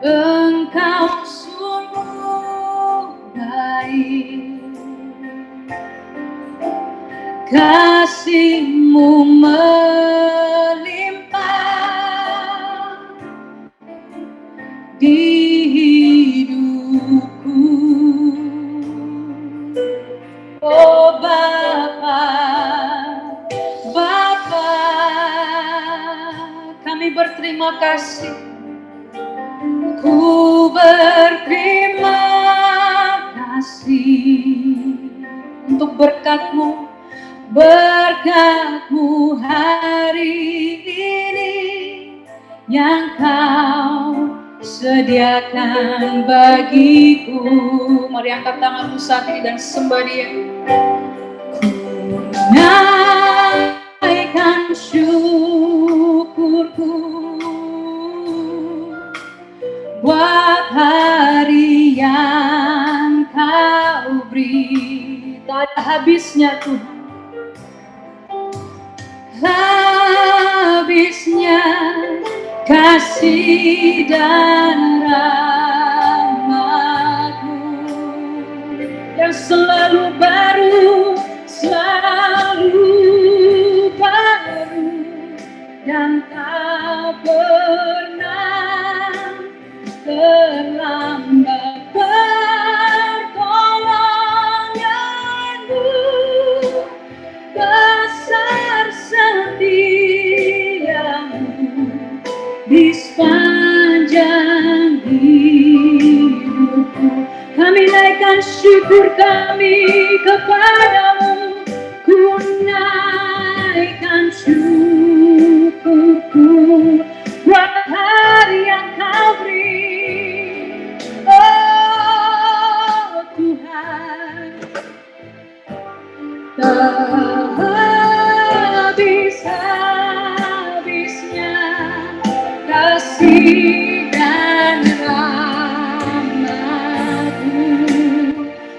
Engkau sungguh baik, kasih-Mu melimpah di hidupku. Oh Bapa, Bapa, kami berterima kasih. Ku berterima kasih untuk berkat-Mu, berkat-Mu hari ini yang Kau sediakan bagiku. Mari angkat tanganmu saat ini dan sembah Dia. Ku naikkan syukurku buat hari yang Kau beri. Tak ada habisnya Tuhan, habisnya kasih dan rahmat-Mu yang selalu baru, selalu baru, dan tak pernah terlambat. Pertolongan-Mu besar, setia-Mu di sepanjang hidupku. Kami naikkan syukur kami kepadamu. Ku naikkan syukurku buat hari yang Kau beri. Oh Tuhan, tak habis-habisnya kasih dan rahmat-Mu.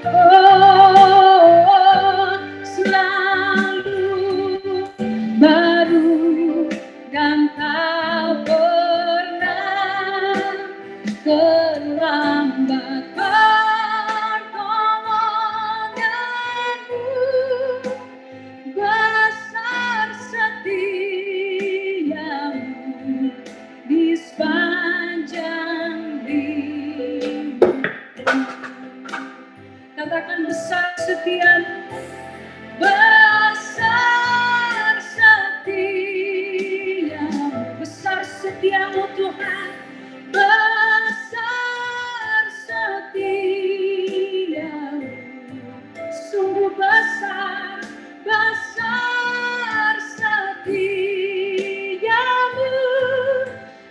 Oh, selalu baru dan tak pernah terlambat. Pertolongan-Mu besar, setia-Mu di sepanjang hidup. Katakan besar setia-Mu, besar setia-Mu, besar setia-Mu Tuhan, besar setia-Mu, sungguh besar, besar setia-Mu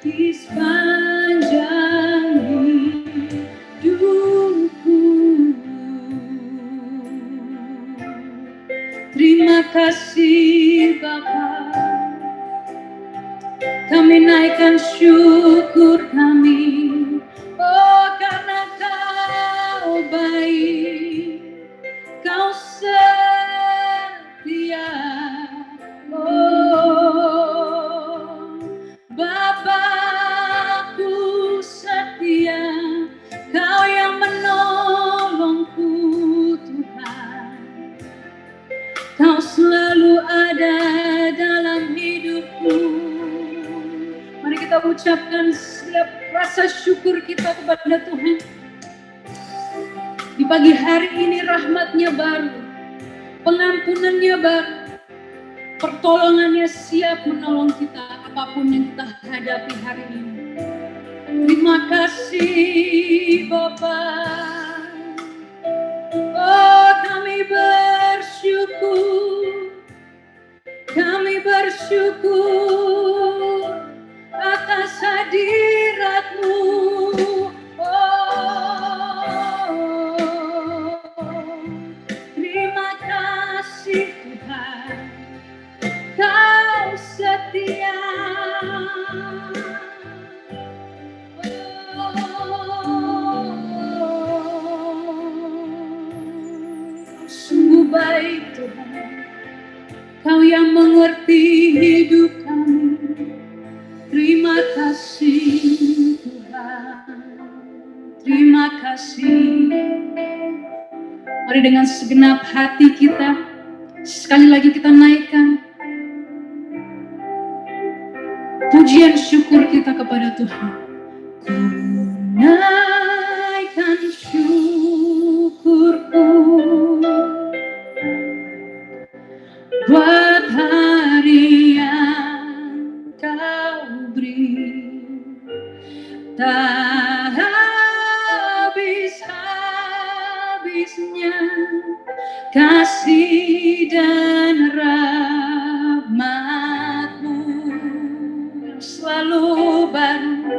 di sepanjang hidupku. Terima kasih Bapa, kami naikkan syukur kami. Oh karena Kau baik, Kau setia. Oh Bapa-Ku setia, Kau yang menolongku Tuhan. Kau selalu ada dalam hidupku. Mari kita ucapkan setiap rasa syukur kita kepada Tuhan. Di pagi hari ini rahmat-Nya baru, pengampunannya baru, pertolongannya siap menolong kita apapun yang kita hadapi hari ini. Terima kasih Bapa. Oh kami bersyukur, kami bersyukur atas hadirat-Mu. Oh, terima kasih Tuhan, Kau setia. Sungguh baik Tuhan. Kau yang mengerti hidup kami. Terima kasih Tuhan. Terima kasih. Mari dengan segenap hati kita, sekali lagi kita naikkan pujian syukur kita kepada Tuhan. Ku naikkan syukurku buat hari yang kau beri, tak habis-habisnya kasih dan rahmat-Mu selalu baru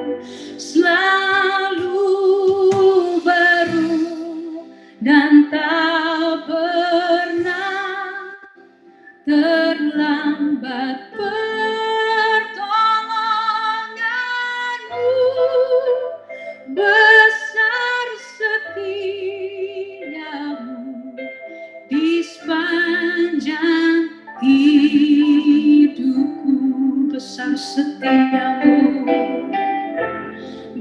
dan tak pernah terlambat. Pertolongan-Mu besar setia-Mu di sepanjang hidupku. Besar setia-Mu,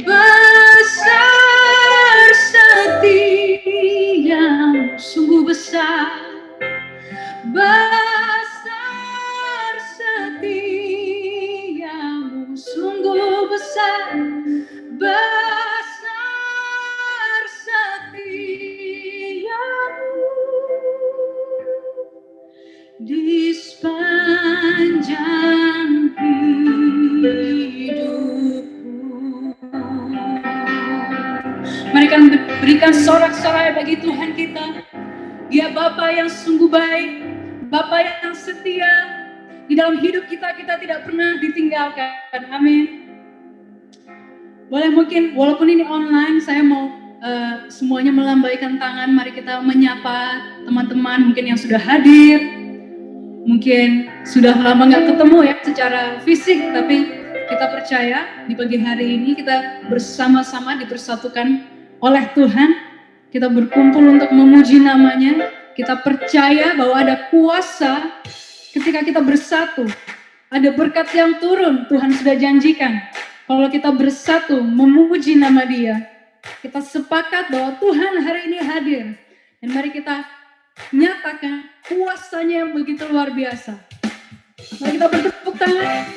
besar setia-Mu, sungguh besar. Besar setia-Mu, sungguh besar. Besar setia-Mu di sepanjang hidupku. Mari kita berikan sorak-sorai bagi Tuhan kita. Dia Bapa yang sungguh baik, Bapa yang setia. Di dalam hidup kita tidak pernah ditinggalkan. Amin. Boleh mungkin, walaupun ini online, saya mau semuanya melambaikan tangan. Mari kita menyapa teman-teman mungkin yang sudah hadir. Mungkin sudah lama nggak ketemu ya secara fisik, tapi kita percaya di pagi hari ini kita bersama-sama dipersatukan oleh Tuhan. Kita berkumpul untuk memuji namanya. Kita percaya bahwa ada kuasa ketika kita bersatu. Ada berkat yang turun, Tuhan sudah janjikan. Kalau kita bersatu memuji nama Dia, kita sepakat bahwa Tuhan hari ini hadir. Dan mari kita nyatakan kuasanya yang begitu luar biasa. Mari kita bertepuk tangan.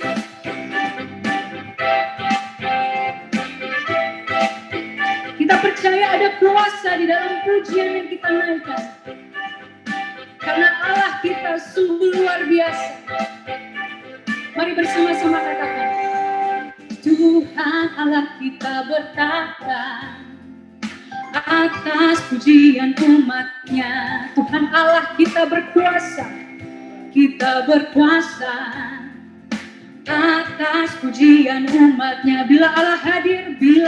Kita percaya ada kuasa di dalam pujian yang kita naikkan. Karena Allah kita sungguh luar biasa. Mari bersama-sama katakan. Tuhan Allah kita bertahta atas pujian umat-Nya. Tuhan Allah kita berkuasa atas pujian umat-Nya. Bila Allah hadir di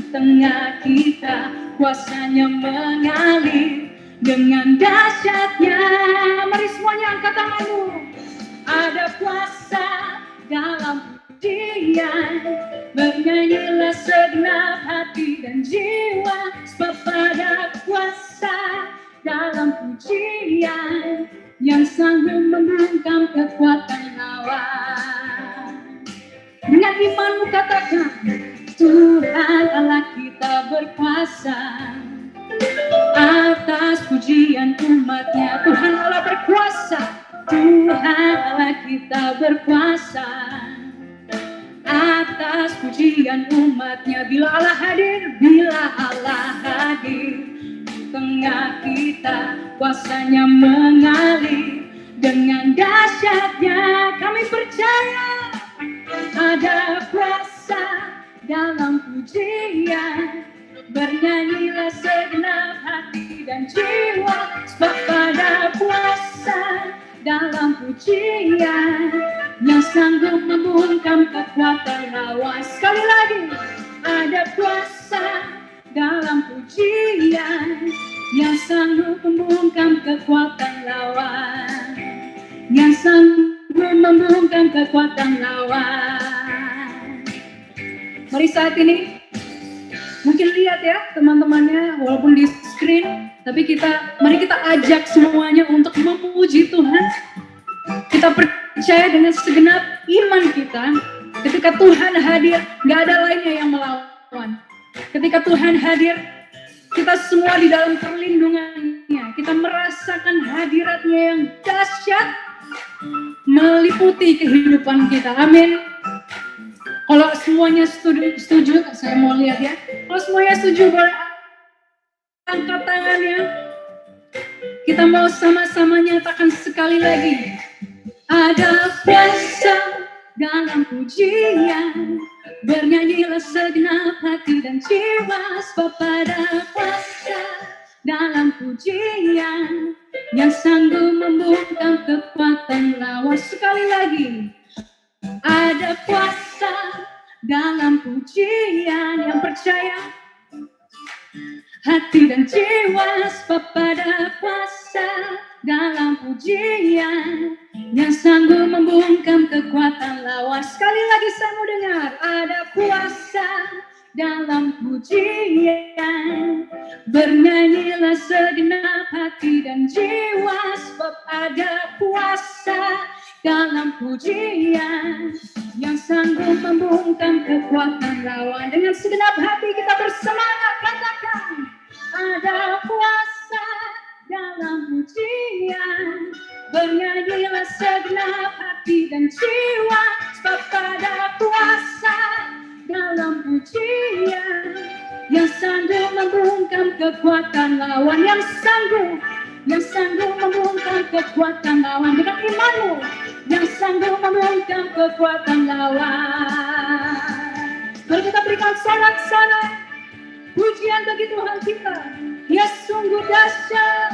tengah kita, kuasanya mengalir dengan dahsyatnya. Mari semuanya angkat tanganmu. Ada kuasa dalam pujian, bernyanyilah segenap hati dan jiwa, sebab ada kuasa dalam pujian yang sanggup membungkam kekuatan lawan. Dengan imanmu katakan, Tuhan Allah kita berkuasa atas pujian umat-Nya. Tuhan Allah berkuasa, Tuhan Allah kita berkuasa atas pujian umat-Nya. Bila Allah hadir di tengah kita, kuasanya mengalir dengan dahsyatnya. Kami percaya ada kuasa dalam pujian, bernyanyilah segenap hati dan jiwa, sebab ada kuasa dalam pujian yang sanggup membungkam kekuatan lawan. Sekali lagi, ada kuasa dalam pujian yang sanggup membungkam kekuatan lawan, yang sanggup membungkam kekuatan lawan. Mari saat ini mungkin lihat ya teman-temannya, walaupun di screen Tapi mari kita ajak semuanya untuk memuji Tuhan. Kita percaya dengan segenap iman kita, ketika Tuhan hadir, gak ada lainnya yang melawan. Ketika Tuhan hadir, kita semua di dalam perlindungannya. Kita merasakan hadiratnya yang dahsyat, meliputi kehidupan kita. Amin. Kalau semuanya setuju, saya mau lihat ya. Kalau semuanya setuju, boleh angkat tangannya. Kita mau sama-sama nyatakan sekali lagi. Ada kuasa dalam pujian, bernyanyilah segenap hati dan jiwa, sebab ada kuasa dalam pujian yang sanggup membungkam kekuatan lawan. Sekali lagi, ada kuasa dalam pujian, yang percaya hati dan jiwa, sebab ada kuasa dalam pujian yang sanggup membungkam kekuatan lawan. Sekali lagi saya mau dengar, ada kuasa dalam pujian, bernyanyilah segenap hati dan jiwa, sebab ada kuasa dalam pujian yang sanggup membungkam kekuatan lawan. Dengan segenap hati kita bersemangat katakan, ada kuasa dalam pujian, bernyanyilah segenap hati dan jiwa, sebab ada kuasa dalam pujian yang sanggup membungkam kekuatan lawan, yang sanggup membungkam kekuatan lawan. Dengan imanmu, yang sanggup membungkam kekuatan lawan. Mari kita berikan sorak-sorai pujian bagi Tuhan kita. Ya sungguh dahsyat.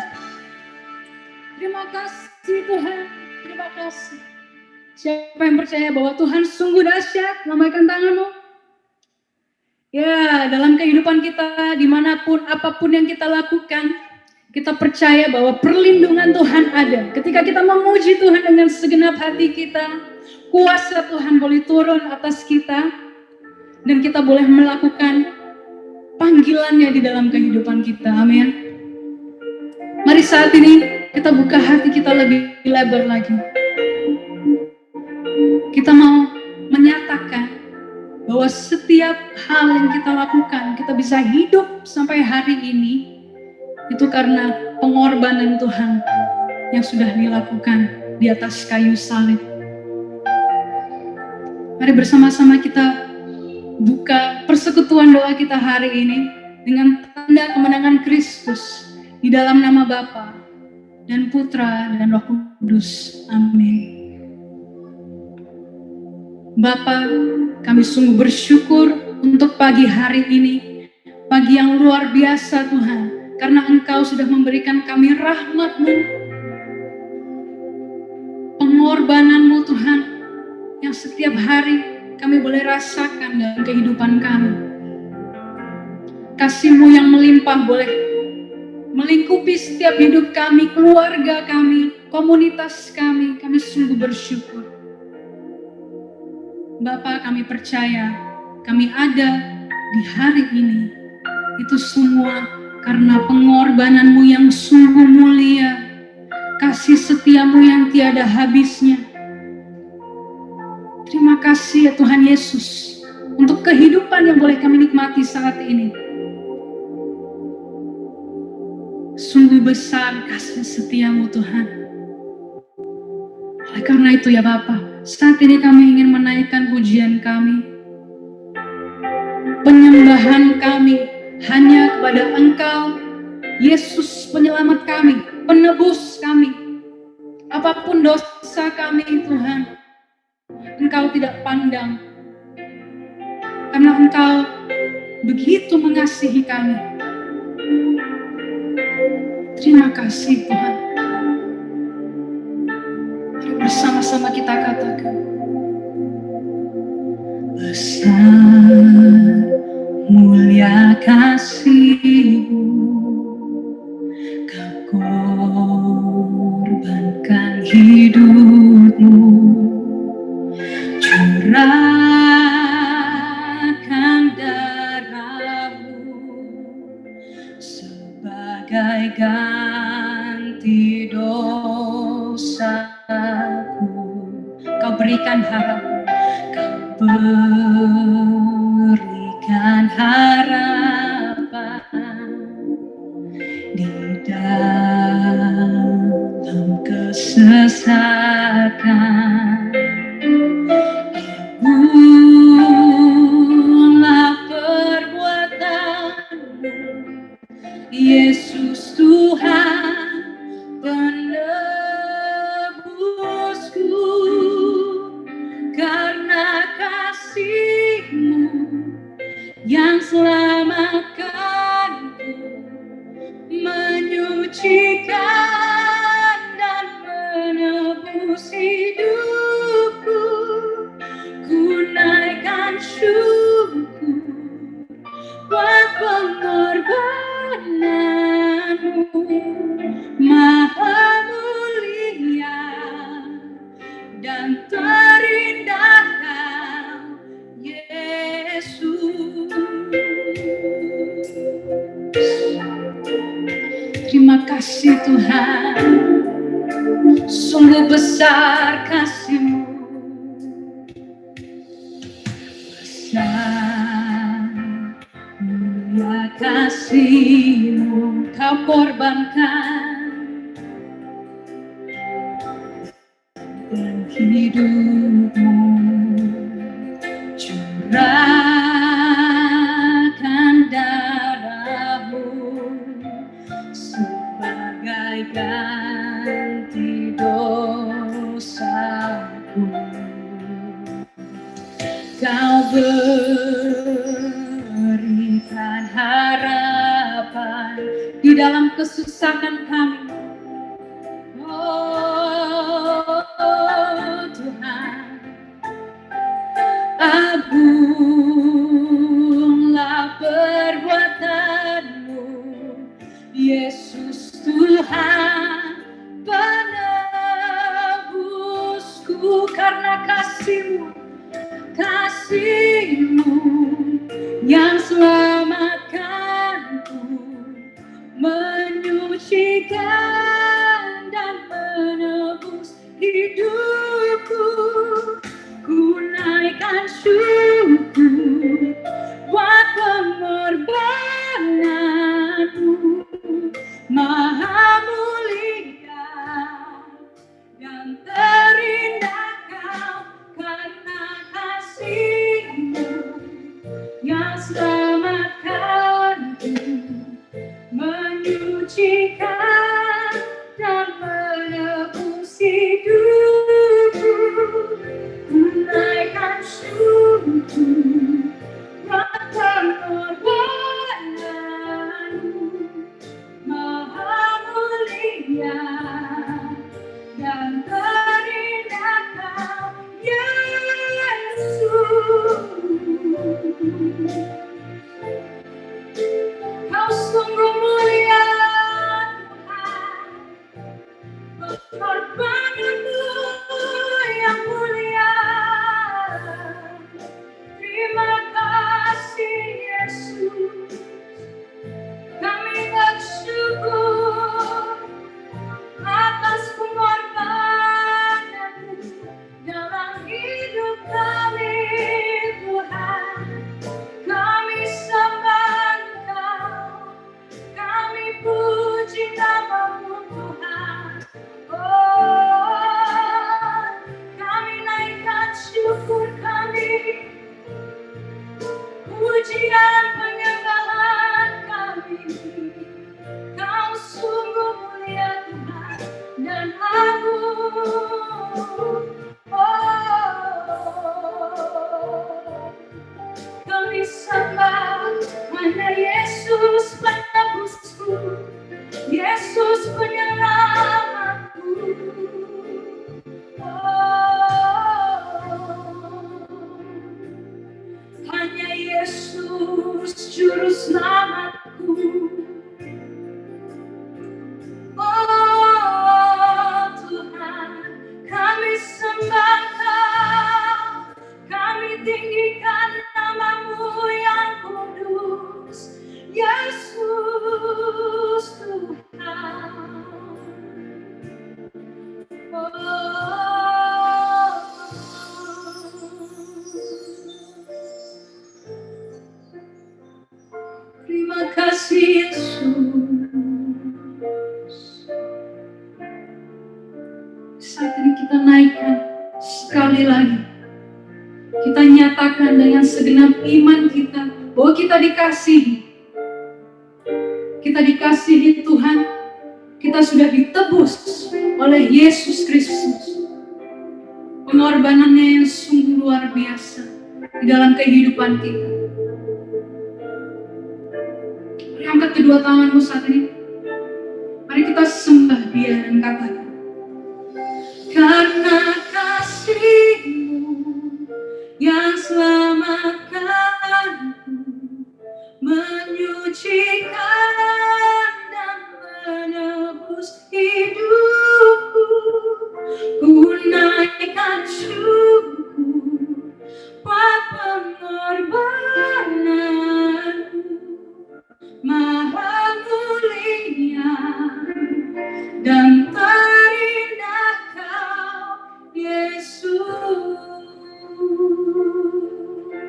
Terima kasih Tuhan, terima kasih. Siapa yang percaya bahwa Tuhan sungguh dahsyat, lambaikan tanganmu. Ya, dalam kehidupan kita, dimanapun, apapun yang kita lakukan, kita percaya bahwa perlindungan Tuhan ada. Ketika kita memuji Tuhan dengan segenap hati kita, kuasa Tuhan boleh turun atas kita, dan kita boleh melakukan panggilannya di dalam kehidupan kita. Amin. Mari saat ini kita buka hati kita lebih lebar lagi. Kita mau menyatakan bahwa setiap hal yang kita lakukan, kita bisa hidup sampai hari ini, itu karena pengorbanan Tuhan yang sudah dilakukan di atas kayu salib. Mari bersama-sama kita buka persekutuan doa kita hari ini dengan tanda kemenangan Kristus di dalam nama Bapa dan Putra dan Roh Kudus. Amin. Bapa, kami sungguh bersyukur untuk pagi hari ini, pagi yang luar biasa Tuhan, karena Engkau sudah memberikan kami rahmat-Mu, pengorbanan-Mu Tuhan, yang setiap hari kami boleh rasakan dalam kehidupan kami. Kasih-Mu yang melimpah boleh melingkupi setiap hidup kami, keluarga kami, komunitas kami sungguh bersyukur. Bapa, kami percaya kami ada di hari ini, itu semua karena pengorbanan-Mu yang sungguh mulia, kasih setia-Mu yang tiada habisnya. Terima kasih ya Tuhan Yesus, untuk kehidupan yang boleh kami nikmati saat ini. Sungguh besar kasih setia-Mu Tuhan. Oleh karena itu ya Bapa, saat ini kami ingin menaikkan pujian kami, penyembahan kami hanya kepada Engkau, Yesus penyelamat kami, penebus kami. Apapun dosa kami Tuhan, Engkau tidak pandang, karena Engkau begitu mengasihi kami. Terima kasih Tuhan. Mari bersama-sama kita katakan, besar mulia kasih-Mu, Kau korbankan hidup-Mu, curahkan darah-Mu sebagai dosaku. Kau berikan harapan, Kau berikan harapan di dalam kesesakan. Ibulah perbuatanmu, Yesus Tuhan penebusku, karena kasih-Mu yang selamatkanku, menyucikan dan menebus hidupku. Ku naikkan syukur buat pengorbananmu, Maha mulia dan terindah Kau, Yesus. Terima kasih Tuhan, sungguh besar kasih-Mu, besar mulia kasih-Mu. Kau korbankan dan hidupmu, curahkan darah-Mu sebagai ganti dosaku. Kau berikan harapan di dalam kesusahan kami. Oh Tuhan, agunglah perbuatan-Mu, Yesus Tuhan penebusku, karena kasih-Mu, kasih-Mu yang selamatkanku, menyucikan dan menebus hidupku. Ku naikkan syukur buat pengorbananmu, Maha mulia dan terindah Kau, karena kasih-Mu yang selamatkanku, menyucikan dan menebus hidupku. Ku naikkan syukur Terima kasih Yesus. Saat ini kita naikkan sekali lagi. Kita nyatakan dengan segenap iman kita bahwa kita dikasihi. Kita dikasihi Tuhan. Kita sudah ditebus oleh Yesus Kristus. Pengorbanannya yang sungguh luar biasa di dalam kehidupan kita. Mari angkat kedua tanganmu saat ini. Mari kita sembah Dia dan katakan, karena kasih-Mu yang selamatkanku, menyucikan dan menebus hidupku, ku naikkan syukur buat pengorbananmu, maha mulia dan terindah Kau Yesus.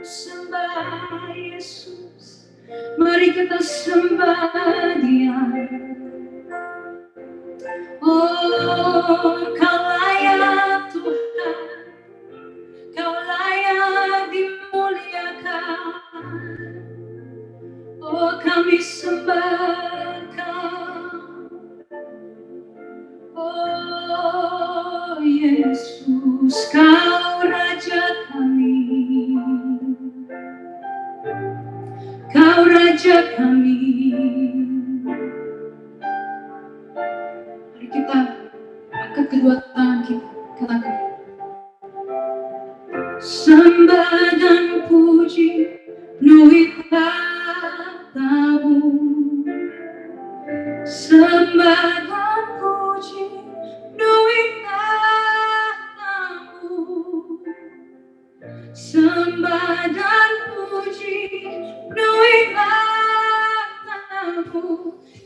Sembah Yesus, mari kita sembah Dia. Oh, Kau layak Tuhan, Kau layak dimuliakan. Oh, kami sembah Kau. Oh Yesus, Kau Raja kami, Kau Raja kami. Mari kita angkat kedua tangan kita, katakan, sembah dan puji penuhi tahta-Mu, sembah dan puji penuhi tahta-Mu, sembah dan puji penuhi tahta-Mu.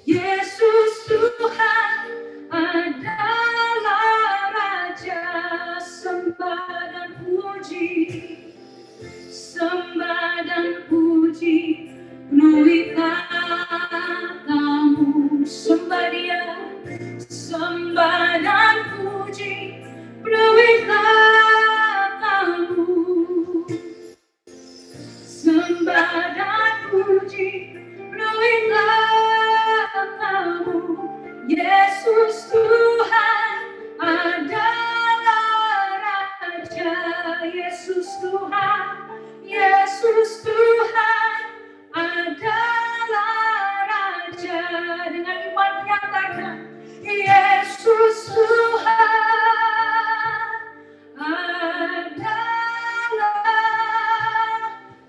Yesus Tuhan adalah Raja. Sembah dan puji, sembah dan puji penuhi tahta-Mu. Sembah Dia, sembah dan puji penuhi tahta-Mu, sembah dan puji penuhi tahta-Mu. Yesus Tuhan adalah Raja. Yesus Tuhan, Yesus Tuhan adalah Raja. Dengan iman nyatakan, Yesus Tuhan adalah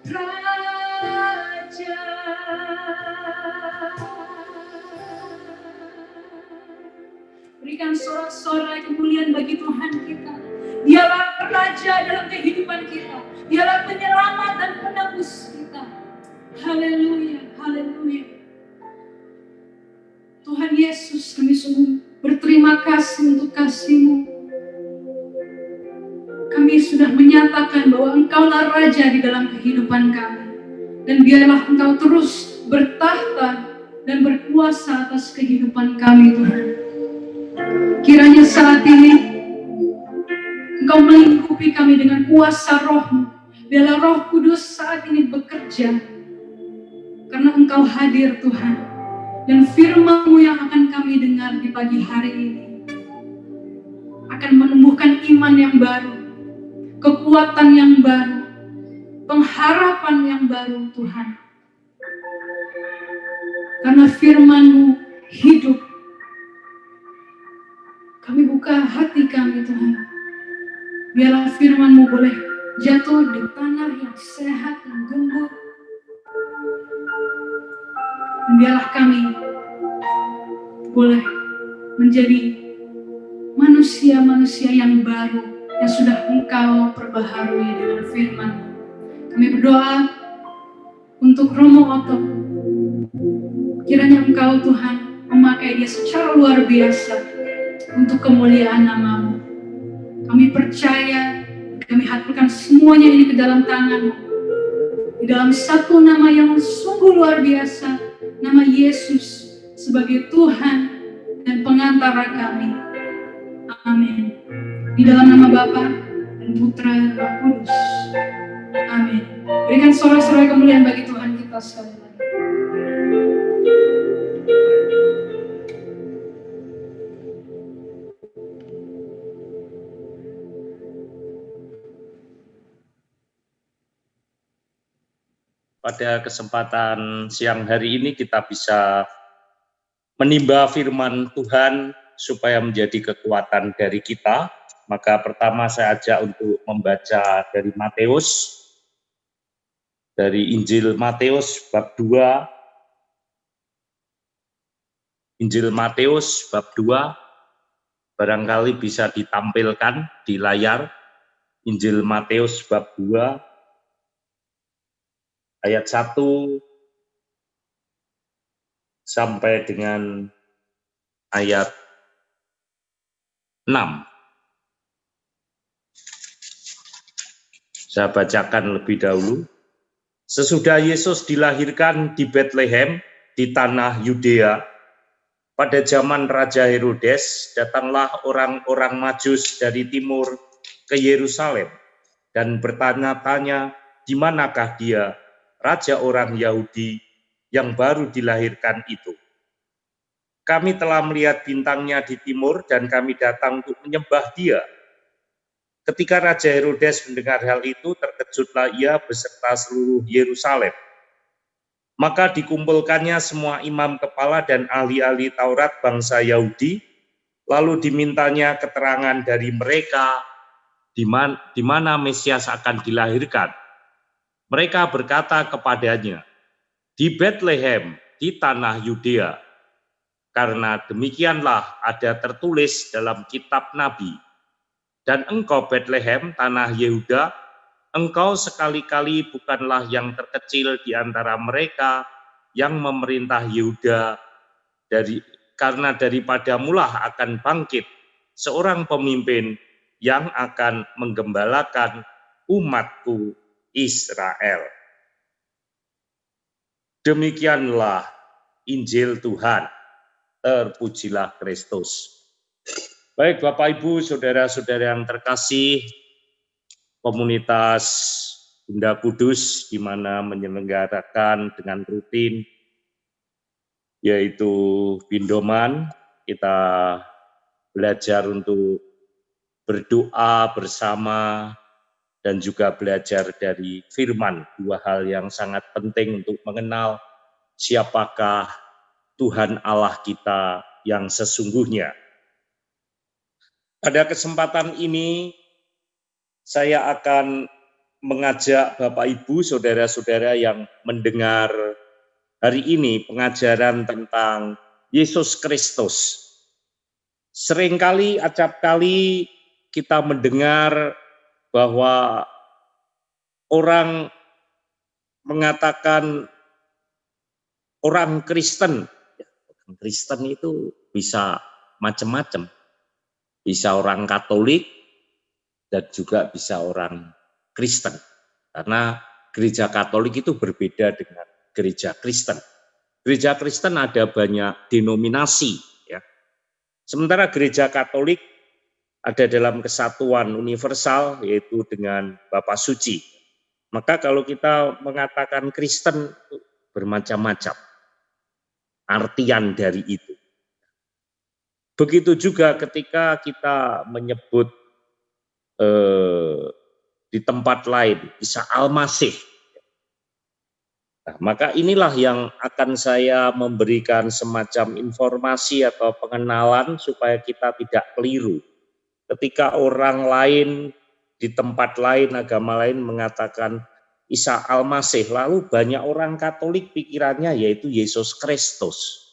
Raja. Berikan sorak-sorai kemuliaan bagi Tuhan kita. Dialah Raja dalam kehidupan kita. Dialah penyelamat dan penebus kita. Haleluya, haleluya. Tuhan Yesus, kami sungguh berterima kasih untuk kasih-Mu. Kami sudah menyatakan bahwa Engkaulah Raja di dalam kehidupan kami. Dan biarlah Engkau terus bertahta dan berkuasa atas kehidupan kami, Tuhan. Kiranya saat ini Engkau melingkupi kami dengan kuasa Roh-Mu. Biarlah Roh Kudus saat ini bekerja. Karena Engkau hadir, Tuhan. Dan firman-Mu yang akan kami dengar di pagi hari ini akan menumbuhkan iman yang baru, kekuatan yang baru, pengharapan yang baru, Tuhan. Karena firman-Mu hidup. Kami buka hati kami, Tuhan. Biarlah firman-Mu boleh jatuh di tanah yang sehat, yang gembur. Dan biarlah kami boleh menjadi manusia-manusia yang baru yang sudah Engkau perbaharui dengan firman-Mu. Kami berdoa untuk Romo Otto. Kiranya Engkau, Tuhan, memakai dia secara luar biasa untuk kemuliaan nama-Mu. Kami percaya, kami haturkan semuanya ini ke dalam tangan-Mu. Di dalam satu nama yang sungguh luar biasa, nama Yesus sebagai Tuhan dan pengantara kami. Amin. Di dalam nama Bapa dan Putra dan Roh Kudus. Amin. Berikan sorak-sorai kemuliaan bagi Tuhan kita sekali lagi. Pada kesempatan siang hari ini kita bisa menimba firman Tuhan supaya menjadi kekuatan dari kita. Maka pertama saya ajak untuk membaca dari Matius, dari Injil Matius bab 2. Injil Matius bab 2, barangkali bisa ditampilkan di layar. Injil Matius bab 2, ayat 1 sampai dengan ayat 6. Saya bacakan lebih dahulu. Sesudah Yesus dilahirkan di Betlehem di tanah Yudea, pada zaman Raja Herodes, datanglah orang-orang Majus dari timur ke Yerusalem dan bertanya-tanya, di manakah dia, Raja orang Yahudi yang baru dilahirkan itu? Kami telah melihat bintangnya di timur dan kami datang untuk menyembah dia. Ketika Raja Herodes mendengar hal itu, terkejutlah ia beserta seluruh Yerusalem. Maka dikumpulkannya semua imam kepala dan ahli-ahli Taurat bangsa Yahudi, lalu dimintanya keterangan dari mereka di mana Mesias akan dilahirkan. Mereka berkata kepadanya, di Betlehem, di tanah Yudea, karena demikianlah ada tertulis dalam kitab Nabi. Dan engkau Betlehem, tanah Yehuda, engkau sekali-kali bukanlah yang terkecil di antara mereka yang memerintah Yehuda, karena daripadamulah akan bangkit seorang pemimpin yang akan menggembalakan umatku Israel. Demikianlah Injil Tuhan, terpujilah Kristus. Baik Bapak Ibu, saudara-saudara yang terkasih, komunitas Bunda Kudus di mana menyelenggarakan dengan rutin yaitu Pindoman, kita belajar untuk berdoa bersama dan juga belajar dari firman, dua hal yang sangat penting untuk mengenal siapakah Tuhan Allah kita yang sesungguhnya. Pada kesempatan ini saya akan mengajak Bapak Ibu, saudara-saudara yang mendengar hari ini pengajaran tentang Yesus Kristus. Seringkali, acap kali kita mendengar bahwa orang mengatakan orang Kristen. Orang Kristen itu bisa macam-macam. Bisa orang Katolik dan juga bisa orang Kristen. Karena gereja Katolik itu berbeda dengan gereja Kristen. Gereja Kristen ada banyak denominasi, ya. Sementara gereja Katolik ada dalam kesatuan universal, yaitu dengan Bapa Suci. Maka kalau kita mengatakan Kristen, bermacam-macam artian dari itu. Begitu juga ketika kita menyebut di tempat lain, Isa Al-Masih. Nah, maka inilah yang akan saya memberikan semacam informasi atau pengenalan supaya kita tidak keliru. Ketika orang lain di tempat lain, agama lain mengatakan Isa Al-Masih, lalu banyak orang Katolik pikirannya yaitu Yesus Kristus.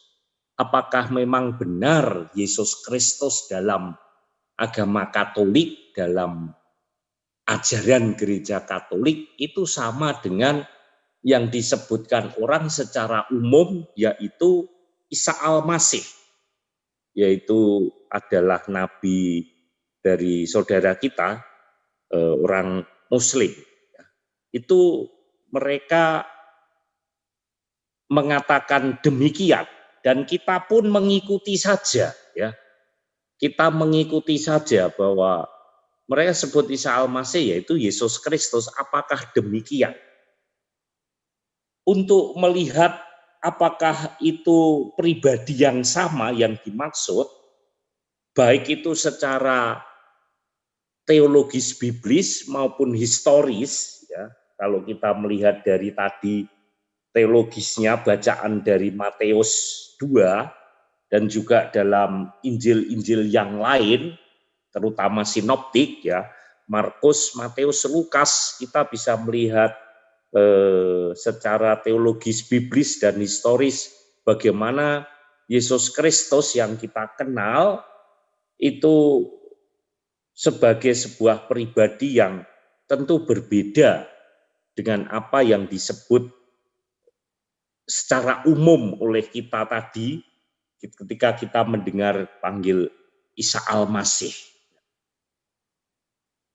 Apakah memang benar Yesus Kristus dalam agama Katolik, dalam ajaran gereja Katolik itu sama dengan yang disebutkan orang secara umum yaitu Isa Al-Masih. yaitu adalah nabi dari saudara kita, orang Muslim. Itu mereka mengatakan demikian, dan kita pun mengikuti saja, ya. Kita mengikuti saja bahwa mereka sebut Isa Al-Masih, yaitu Yesus Kristus. Apakah demikian? Untuk melihat apakah itu pribadi yang sama yang dimaksud, baik itu secara teologis biblis maupun historis, ya. Kalau kita melihat dari tadi teologisnya, bacaan dari Matius 2 dan juga dalam Injil-Injil yang lain, terutama sinoptik, ya, Markus, Matius, Lukas, kita bisa melihat secara teologis biblis dan historis bagaimana Yesus Kristus yang kita kenal itu sebagai sebuah pribadi yang tentu berbeda dengan apa yang disebut secara umum oleh kita tadi ketika kita mendengar panggil Isa Al-Masih.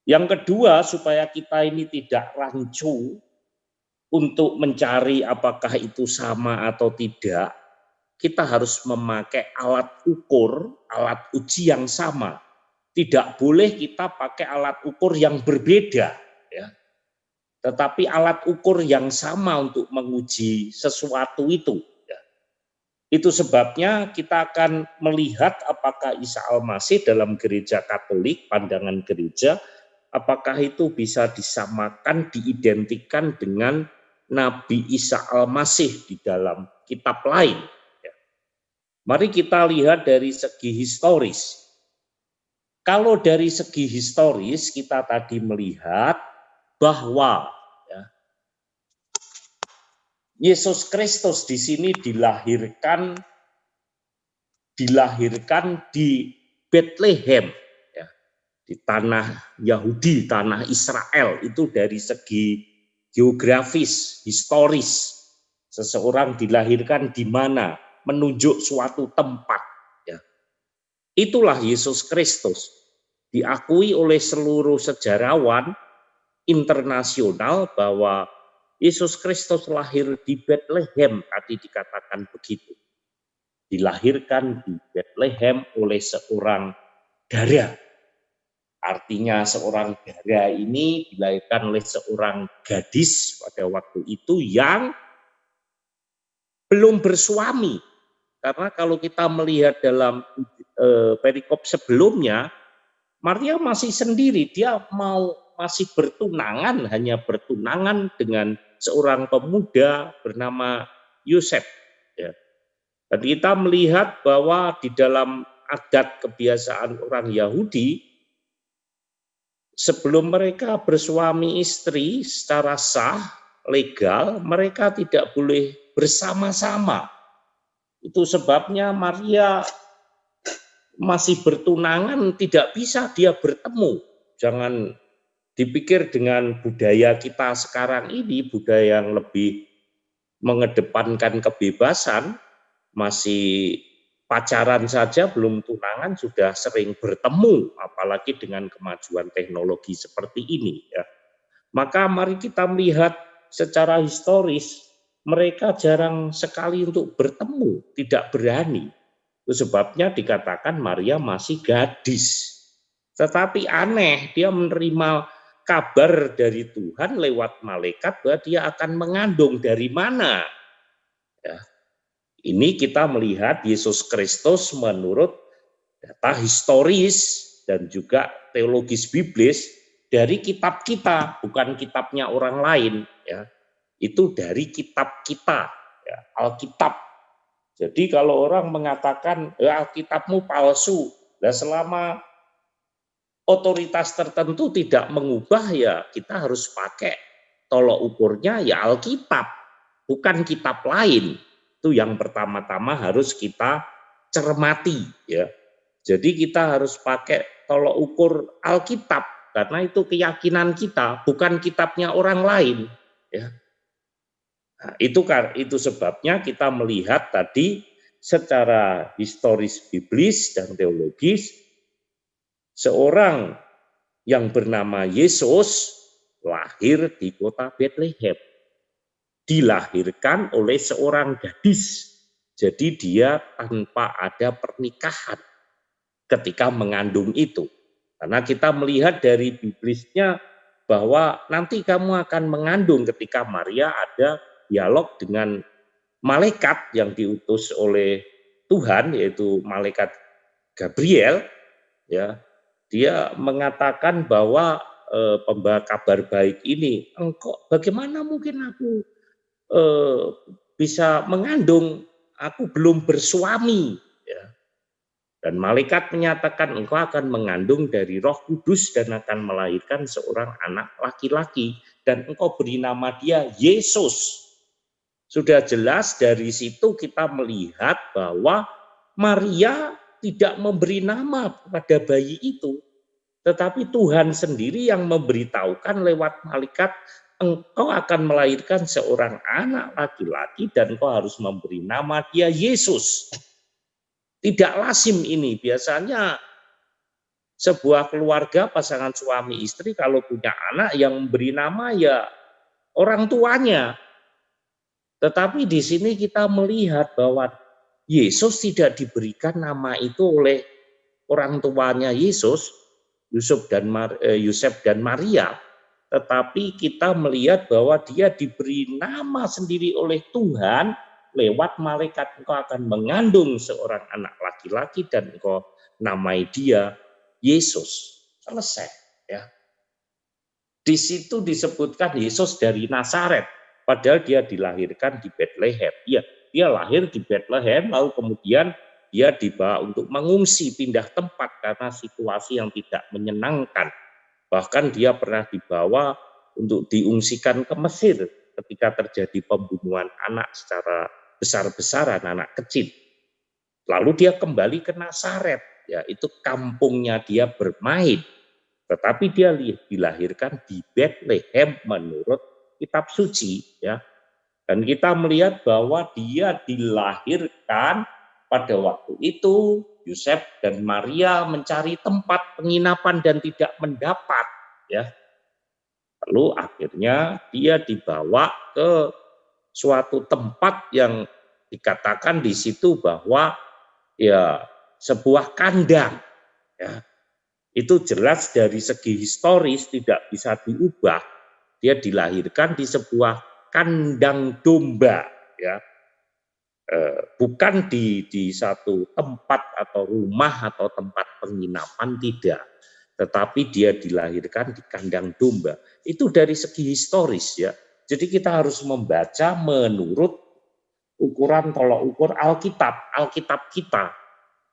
Yang kedua, supaya kita ini tidak rancu untuk mencari apakah itu sama atau tidak, kita harus memakai alat ukur, alat uji yang sama. Tidak boleh kita pakai alat ukur yang berbeda, ya. Tetapi alat ukur yang sama untuk menguji sesuatu itu. Ya. Itu sebabnya kita akan melihat apakah Isa Al-Masih dalam gereja Katolik, pandangan gereja, apakah itu bisa disamakan, diidentikan dengan Nabi Isa Al-Masih di dalam kitab lain. Ya. Mari kita lihat dari segi historis. Kalau dari segi historis kita tadi melihat bahwa, ya, Yesus Kristus di sini dilahirkan di Bethlehem, ya, di tanah Yahudi, tanah Israel. Itu dari segi geografis, historis. Seseorang dilahirkan di mana, menunjuk suatu tempat. Ya. Itulah Yesus Kristus. Diakui oleh seluruh sejarawan internasional bahwa Yesus Kristus lahir di Bethlehem, tadi dikatakan begitu. Dilahirkan di Bethlehem oleh seorang dara. Artinya seorang dara ini dilahirkan oleh seorang gadis pada waktu itu yang belum bersuami. Karena kalau kita melihat dalam perikop sebelumnya, Maria masih sendiri, dia masih bertunangan, hanya bertunangan dengan seorang pemuda bernama Yosef. Ya. Dan kita melihat bahwa di dalam adat kebiasaan orang Yahudi, sebelum mereka bersuami istri secara sah, legal, mereka tidak boleh bersama-sama. Itu sebabnya Maria masih bertunangan, tidak bisa dia bertemu. Jangan dipikir dengan budaya kita sekarang ini, budaya yang lebih mengedepankan kebebasan, masih pacaran saja belum tunangan sudah sering bertemu, apalagi dengan kemajuan teknologi seperti ini, ya. Maka mari kita melihat secara historis, mereka jarang sekali untuk bertemu, tidak berani. Itu sebabnya dikatakan Maria masih gadis. Tetapi aneh, dia menerima kabar dari Tuhan lewat malaikat bahwa dia akan mengandung. Dari mana? Ya. Ini kita melihat Yesus Kristus menurut data historis dan juga teologis biblis dari kitab kita, bukan kitabnya orang lain. Ya. Itu dari kitab kita, ya, Alkitab. Jadi kalau orang mengatakan Alkitabmu palsu, nah selama otoritas tertentu tidak mengubah, ya kita harus pakai tolok ukurnya ya Alkitab, bukan kitab lain. Itu yang pertama-tama harus kita cermati, ya. Jadi kita harus pakai tolok ukur Alkitab karena itu keyakinan kita, bukan kitabnya orang lain, ya. Nah, itu sebabnya kita melihat tadi secara historis biblis dan teologis, seorang yang bernama Yesus lahir di kota Bethlehem. Dilahirkan oleh seorang gadis. Jadi dia tanpa ada pernikahan ketika mengandung itu. Karena kita melihat dari biblisnya bahwa nanti kamu akan mengandung, ketika Maria ada dialog dengan malaikat yang diutus oleh Tuhan, yaitu malaikat Gabriel, ya. Dia mengatakan bahwa pembawa kabar baik ini, bagaimana mungkin aku bisa mengandung, aku belum bersuami, ya. Dan malaikat menyatakan engkau akan mengandung dari Roh Kudus dan akan melahirkan seorang anak laki-laki dan engkau beri nama dia Yesus. Sudah jelas dari situ kita melihat bahwa Maria tidak memberi nama pada bayi itu, tetapi Tuhan sendiri yang memberitahukan lewat malaikat, engkau akan melahirkan seorang anak laki-laki dan engkau harus memberi nama dia Yesus. Tidak lazim ini, biasanya sebuah keluarga pasangan suami istri kalau punya anak yang memberi nama ya orang tuanya. Tetapi di sini kita melihat bahwa Yesus tidak diberikan nama itu oleh orang tuanya Yesus, Yusuf dan Maria, tetapi kita melihat bahwa dia diberi nama sendiri oleh Tuhan lewat malaikat, engkau akan mengandung seorang anak laki-laki dan engkau namai dia Yesus. Selesai, ya. Di situ disebutkan Yesus dari Nazaret, padahal dia dilahirkan di Bethlehem. Ya, dia lahir di Bethlehem, lalu kemudian dia dibawa untuk mengungsi, pindah tempat karena situasi yang tidak menyenangkan. Bahkan dia pernah dibawa untuk diungsikan ke Mesir ketika terjadi pembunuhan anak secara besar-besaran, anak kecil. Lalu dia kembali ke Nazaret, ya itu kampungnya dia bermain. Tetapi dia dilahirkan di Bethlehem menurut kitab suci, ya. Dan kita melihat bahwa dia dilahirkan pada waktu itu Yusuf dan Maria mencari tempat penginapan dan tidak mendapat, ya. Lalu akhirnya dia dibawa ke suatu tempat yang dikatakan di situ bahwa ya sebuah kandang, ya. Itu jelas dari segi historis tidak bisa diubah. Dia dilahirkan di sebuah kandang domba, ya. Bukan di satu tempat atau rumah atau tempat penginapan, tidak. Tetapi dia dilahirkan di kandang domba. Itu dari segi historis, ya. Jadi kita harus membaca menurut ukuran tolok ukur Alkitab kita,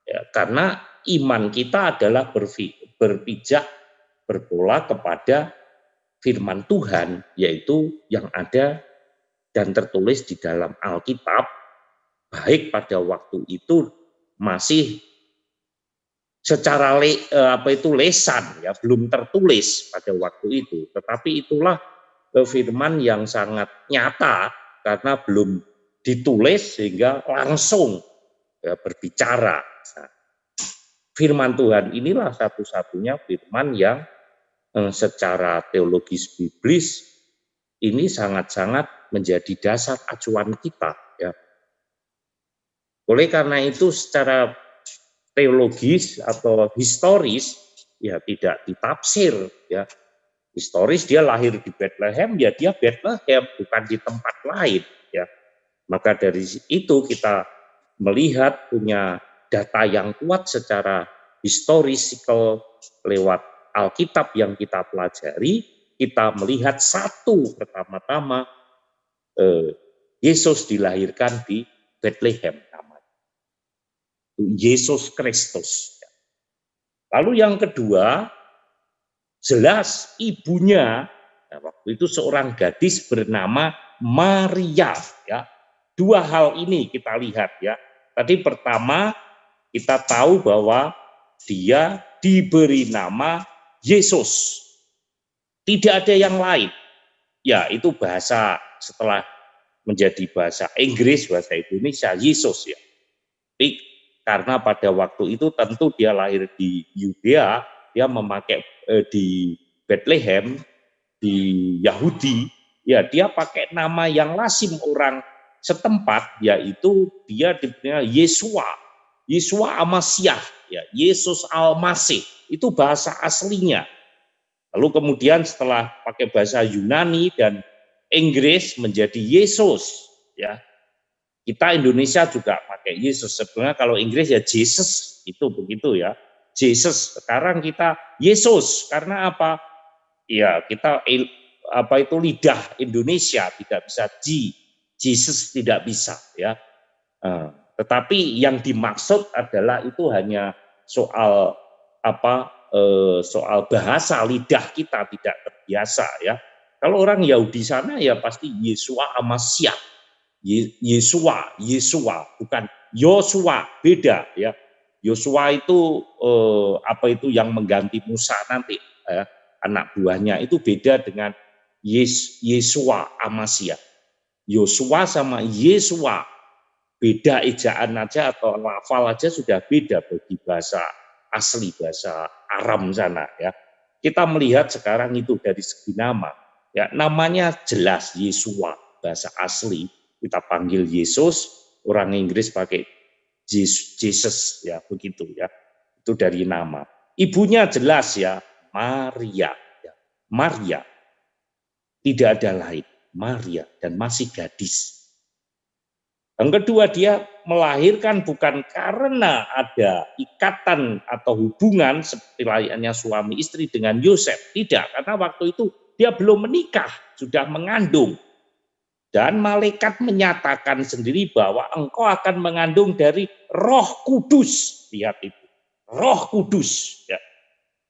ya, karena iman kita adalah berpijak berbola kepada firman Tuhan, yaitu yang ada dan tertulis di dalam Alkitab, baik pada waktu itu masih secara lesan, ya, belum tertulis pada waktu itu, tetapi itulah firman yang sangat nyata karena belum ditulis sehingga langsung, ya, berbicara. Nah, firman Tuhan inilah satu-satunya firman yang secara teologis biblis ini sangat-sangat menjadi dasar acuan kita, ya. Oleh karena itu secara teologis atau historis ya tidak ditafsir, ya. Historis dia lahir di Bethlehem, ya dia Bethlehem, bukan di tempat lain, ya. Maka dari itu kita melihat punya data yang kuat secara historical lewat Alkitab yang kita pelajari. Kita melihat satu, pertama-tama Yesus dilahirkan di Bethlehem, namanya Yesus Kristus. Lalu yang kedua, jelas ibunya, nah, waktu itu seorang gadis bernama Maria, ya. Dua hal ini kita lihat, ya. Tadi pertama kita tahu bahwa dia diberi nama Yesus. Tidak ada yang lain. Ya, itu bahasa setelah menjadi bahasa Inggris, bahasa Indonesia, Yesus, ya. Tapi karena pada waktu itu tentu dia lahir di Yudea, dia memakai di Bethlehem, di Yahudi, ya dia pakai nama yang lazim orang setempat, yaitu dia diberi Yesua, Yesua Amasyah, ya Yesus Al-Masih, itu bahasa aslinya. Lalu kemudian setelah pakai bahasa Yunani dan Inggris menjadi Yesus, ya. Kita Indonesia juga pakai Yesus. Sebenarnya kalau Inggris ya Jesus, itu begitu ya. Jesus. Sekarang kita Yesus. Karena apa? Ya kita itu lidah Indonesia tidak bisa Jesus tidak bisa ya. Tetapi yang dimaksud adalah itu hanya soal soal bahasa lidah kita tidak terbiasa ya. Kalau orang Yahudi sana ya pasti Yesua Amasyah. Yesua, bukan Yosua, beda ya. Yosua itu itu yang mengganti Musa nanti, anak buahnya itu beda dengan Yesua Amasyah. Yosua sama Yesua beda ejaan aja atau lafal aja sudah beda bagi bahasa asli, bahasa Aram sana ya. Kita melihat sekarang itu dari segi nama, ya namanya jelas Yesua bahasa asli. Kita panggil Yesus, orang Inggris pakai Jesus ya begitu ya. Itu dari nama. Ibunya jelas ya, Maria. Ya. Maria. Tidak ada lain, Maria dan masih gadis. Yang kedua dia melahirkan bukan karena ada ikatan atau hubungan seperti layaknya suami istri dengan Yosef. Tidak, karena waktu itu dia belum menikah, sudah mengandung. Dan malaikat menyatakan sendiri bahwa engkau akan mengandung dari Roh Kudus. Lihat itu, Roh Kudus. Ya.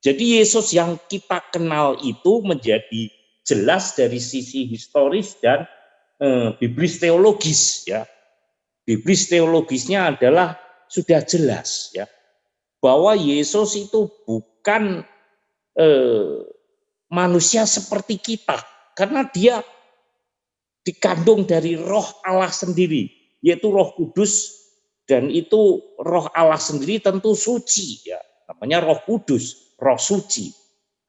Jadi Yesus yang kita kenal itu menjadi jelas dari sisi historis dan biblis teologis. Ya. Biblis teologisnya adalah sudah jelas ya bahwa Yesus itu bukan manusia seperti kita, karena dia dikandung dari Roh Allah sendiri, yaitu Roh Kudus, dan itu Roh Allah sendiri tentu suci ya, namanya Roh Kudus, Roh suci.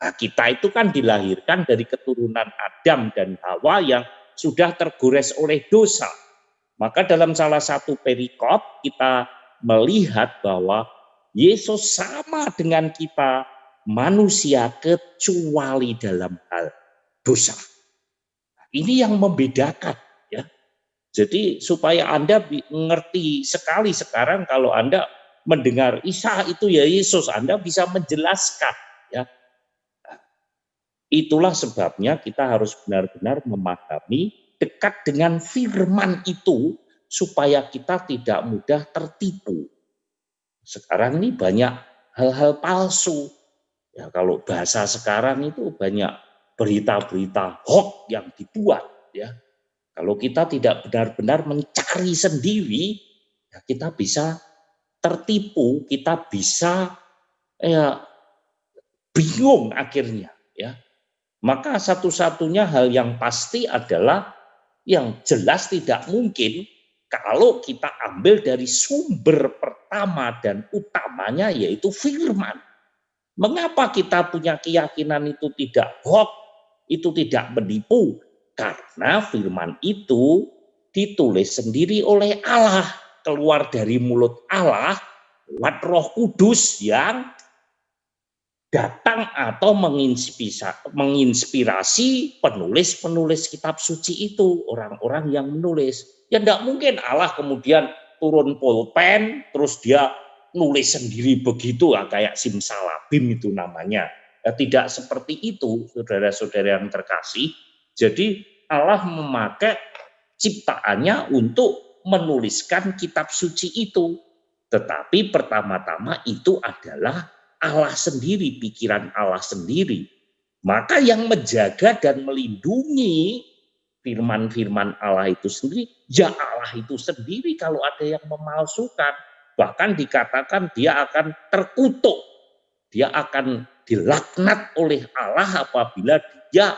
Nah, kita itu kan dilahirkan dari keturunan Adam dan Hawa yang sudah tergores oleh dosa. Maka dalam salah satu perikop kita melihat bahwa Yesus sama dengan kita manusia kecuali dalam hal dosa. Ini yang membedakan ya. Jadi supaya Anda mengerti sekali sekarang kalau Anda mendengar Isa itu ya Yesus, Anda bisa menjelaskan ya. Itulah sebabnya kita harus benar-benar memahami dekat dengan firman itu supaya kita tidak mudah tertipu. Sekarang ini banyak hal-hal palsu. Ya, kalau bahasa sekarang itu banyak berita-berita hoax yang dibuat ya. Kalau kita tidak benar-benar mencari sendiri, ya kita bisa tertipu, kita bisa bingung akhirnya ya. Maka satu-satunya hal yang pasti adalah yang jelas tidak mungkin kalau kita ambil dari sumber pertama dan utamanya yaitu firman. Mengapa kita punya keyakinan itu tidak hoax, itu tidak menipu? Karena firman itu ditulis sendiri oleh Allah, keluar dari mulut Allah lewat Roh Kudus yang datang atau menginspirasi penulis-penulis kitab suci itu, orang-orang yang menulis. Ya tidak mungkin Allah kemudian turun pulpen terus dia nulis sendiri begitu kayak simsalabim itu namanya. Ya, tidak seperti itu saudara-saudara yang terkasih. Jadi Allah memakai ciptaannya untuk menuliskan kitab suci itu. Tetapi pertama-tama itu adalah Allah sendiri, pikiran Allah sendiri. Maka yang menjaga dan melindungi firman-firman Allah itu sendiri, ya Allah itu sendiri kalau ada yang memalsukan. Bahkan dikatakan dia akan terkutuk. Dia akan dilaknat oleh Allah apabila dia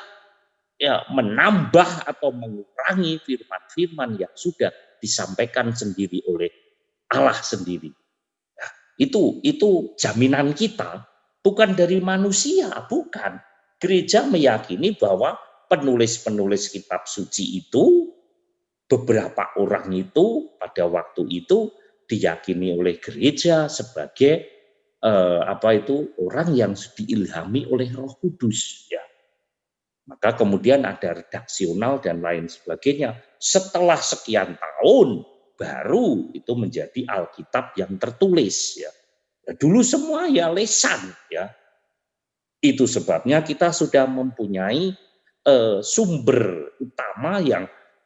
menambah atau mengurangi firman-firman yang sudah disampaikan sendiri oleh Allah sendiri. Nah, itu jaminan kita, bukan dari manusia, bukan. Gereja meyakini bahwa penulis-penulis kitab suci itu, beberapa orang itu pada waktu itu diyakini oleh gereja sebagai orang yang diilhami oleh Roh Kudus, ya. Maka kemudian ada redaksional dan lain sebagainya. Setelah sekian tahun baru itu menjadi Alkitab yang tertulis, ya. Nah, dulu semua ya lesan, ya. Itu sebabnya kita sudah mempunyai sumber utama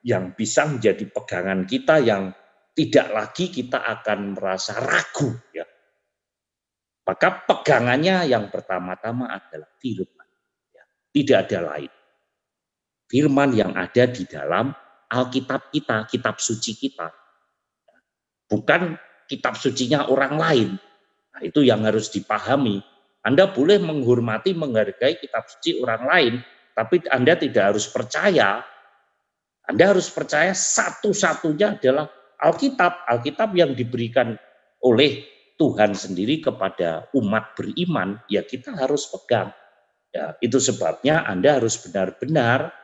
yang bisa menjadi pegangan kita, yang tidak lagi kita akan merasa ragu, ya. Maka pegangannya yang pertama-tama adalah firman, ya. Tidak ada lain. Firman yang ada di dalam Alkitab kita, kitab suci kita. Bukan kitab sucinya orang lain. Nah, itu yang harus dipahami. Anda boleh menghormati, menghargai kitab suci orang lain, tapi Anda tidak harus percaya. Anda harus percaya satu-satunya adalah Alkitab. Alkitab yang diberikan oleh Tuhan sendiri kepada umat beriman, ya kita harus pegang. Ya, itu sebabnya Anda harus benar-benar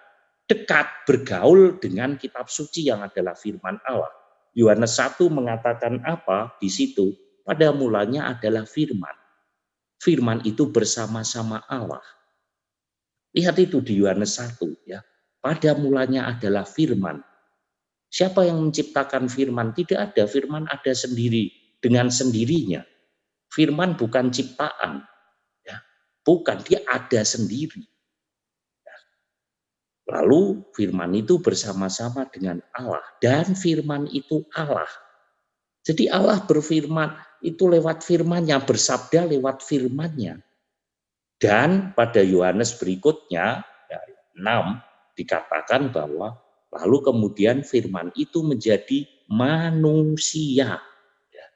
dekat bergaul dengan kitab suci yang adalah firman Allah. Yohanes 1 mengatakan apa di situ? Pada mulanya adalah firman. Firman itu bersama-sama Allah. Lihat itu di Yohanes 1, ya. Pada mulanya adalah firman. Siapa yang menciptakan firman? Tidak ada, firman ada sendiri dengan sendirinya. Firman bukan ciptaan, ya. Bukan, dia ada sendiri. Lalu firman itu bersama-sama dengan Allah, dan firman itu Allah. Jadi Allah berfirman itu lewat firman-Nya, bersabda lewat firman-Nya. Dan pada Yohanes berikutnya, ya, 6, dikatakan bahwa lalu kemudian firman itu menjadi manusia. Ya.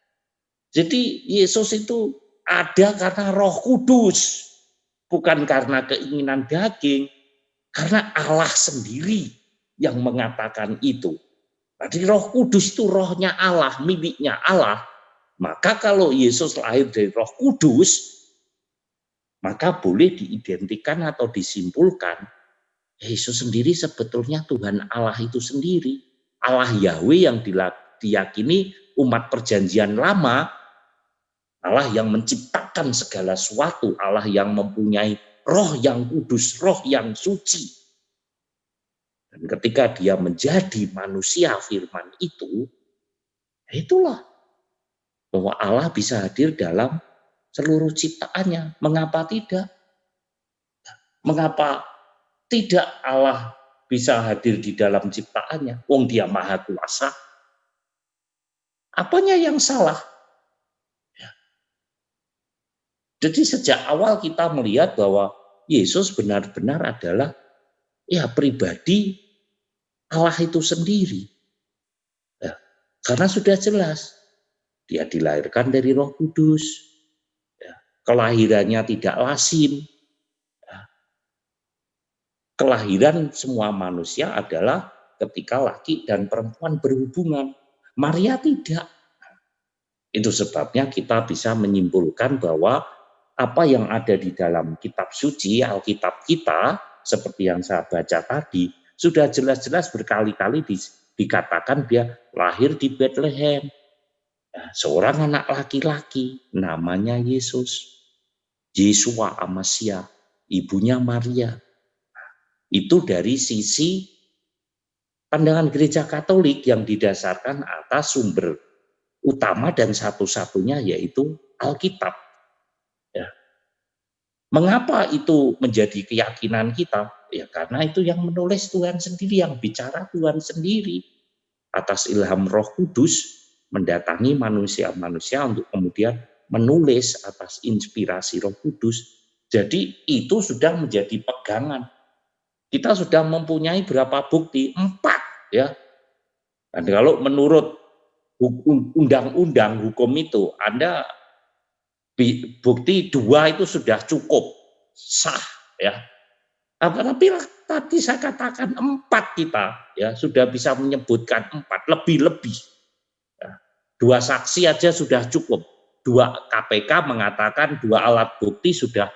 Jadi Yesus itu ada karena Roh Kudus, bukan karena keinginan daging, karena Allah sendiri yang mengatakan itu. Jadi Roh Kudus itu rohnya Allah, miliknya Allah. Maka kalau Yesus lahir dari Roh Kudus, maka boleh diidentikan atau disimpulkan Yesus sendiri sebetulnya Tuhan Allah itu sendiri. Allah Yahweh yang diyakini umat perjanjian lama, Allah yang menciptakan segala sesuatu, Allah yang mempunyai roh yang kudus, roh yang suci. Dan ketika dia menjadi manusia firman itu, itulah bahwa Allah bisa hadir dalam seluruh ciptaannya. Mengapa tidak? Mengapa tidak Allah bisa hadir di dalam ciptaannya? Wong dia maha kuasa. Apanya yang salah? Ya. Jadi sejak awal kita melihat bahwa Yesus benar-benar adalah ya pribadi Allah itu sendiri. Ya. Karena sudah jelas dia dilahirkan dari Roh Kudus. Ya. Kelahirannya tidak lazim. Kelahiran semua manusia adalah ketika laki dan perempuan berhubungan. Maria tidak. Itu sebabnya kita bisa menyimpulkan bahwa apa yang ada di dalam kitab suci, Alkitab kita, seperti yang saya baca tadi, sudah jelas-jelas berkali-kali dikatakan dia lahir di Bethlehem. Seorang anak laki-laki, namanya Yesus. Yesua Amasya, ibunya Maria. Itu dari sisi pandangan gereja Katolik yang didasarkan atas sumber utama dan satu-satunya yaitu Alkitab. Ya. Mengapa itu menjadi keyakinan kita? Ya karena itu yang menulis Tuhan sendiri, yang bicara Tuhan sendiri atas ilham Roh Kudus mendatangi manusia-manusia untuk kemudian menulis atas inspirasi Roh Kudus. Jadi itu sudah menjadi pegangan. Kita sudah mempunyai berapa bukti? 4, ya. Dan kalau menurut undang-undang hukum itu, Anda bukti 2 itu sudah cukup sah, ya. Tapi tadi saya katakan 4 kita, ya sudah bisa menyebutkan 4 lebih-lebih. Ya. 2 saksi aja sudah cukup. 2 KPK mengatakan 2 alat bukti sudah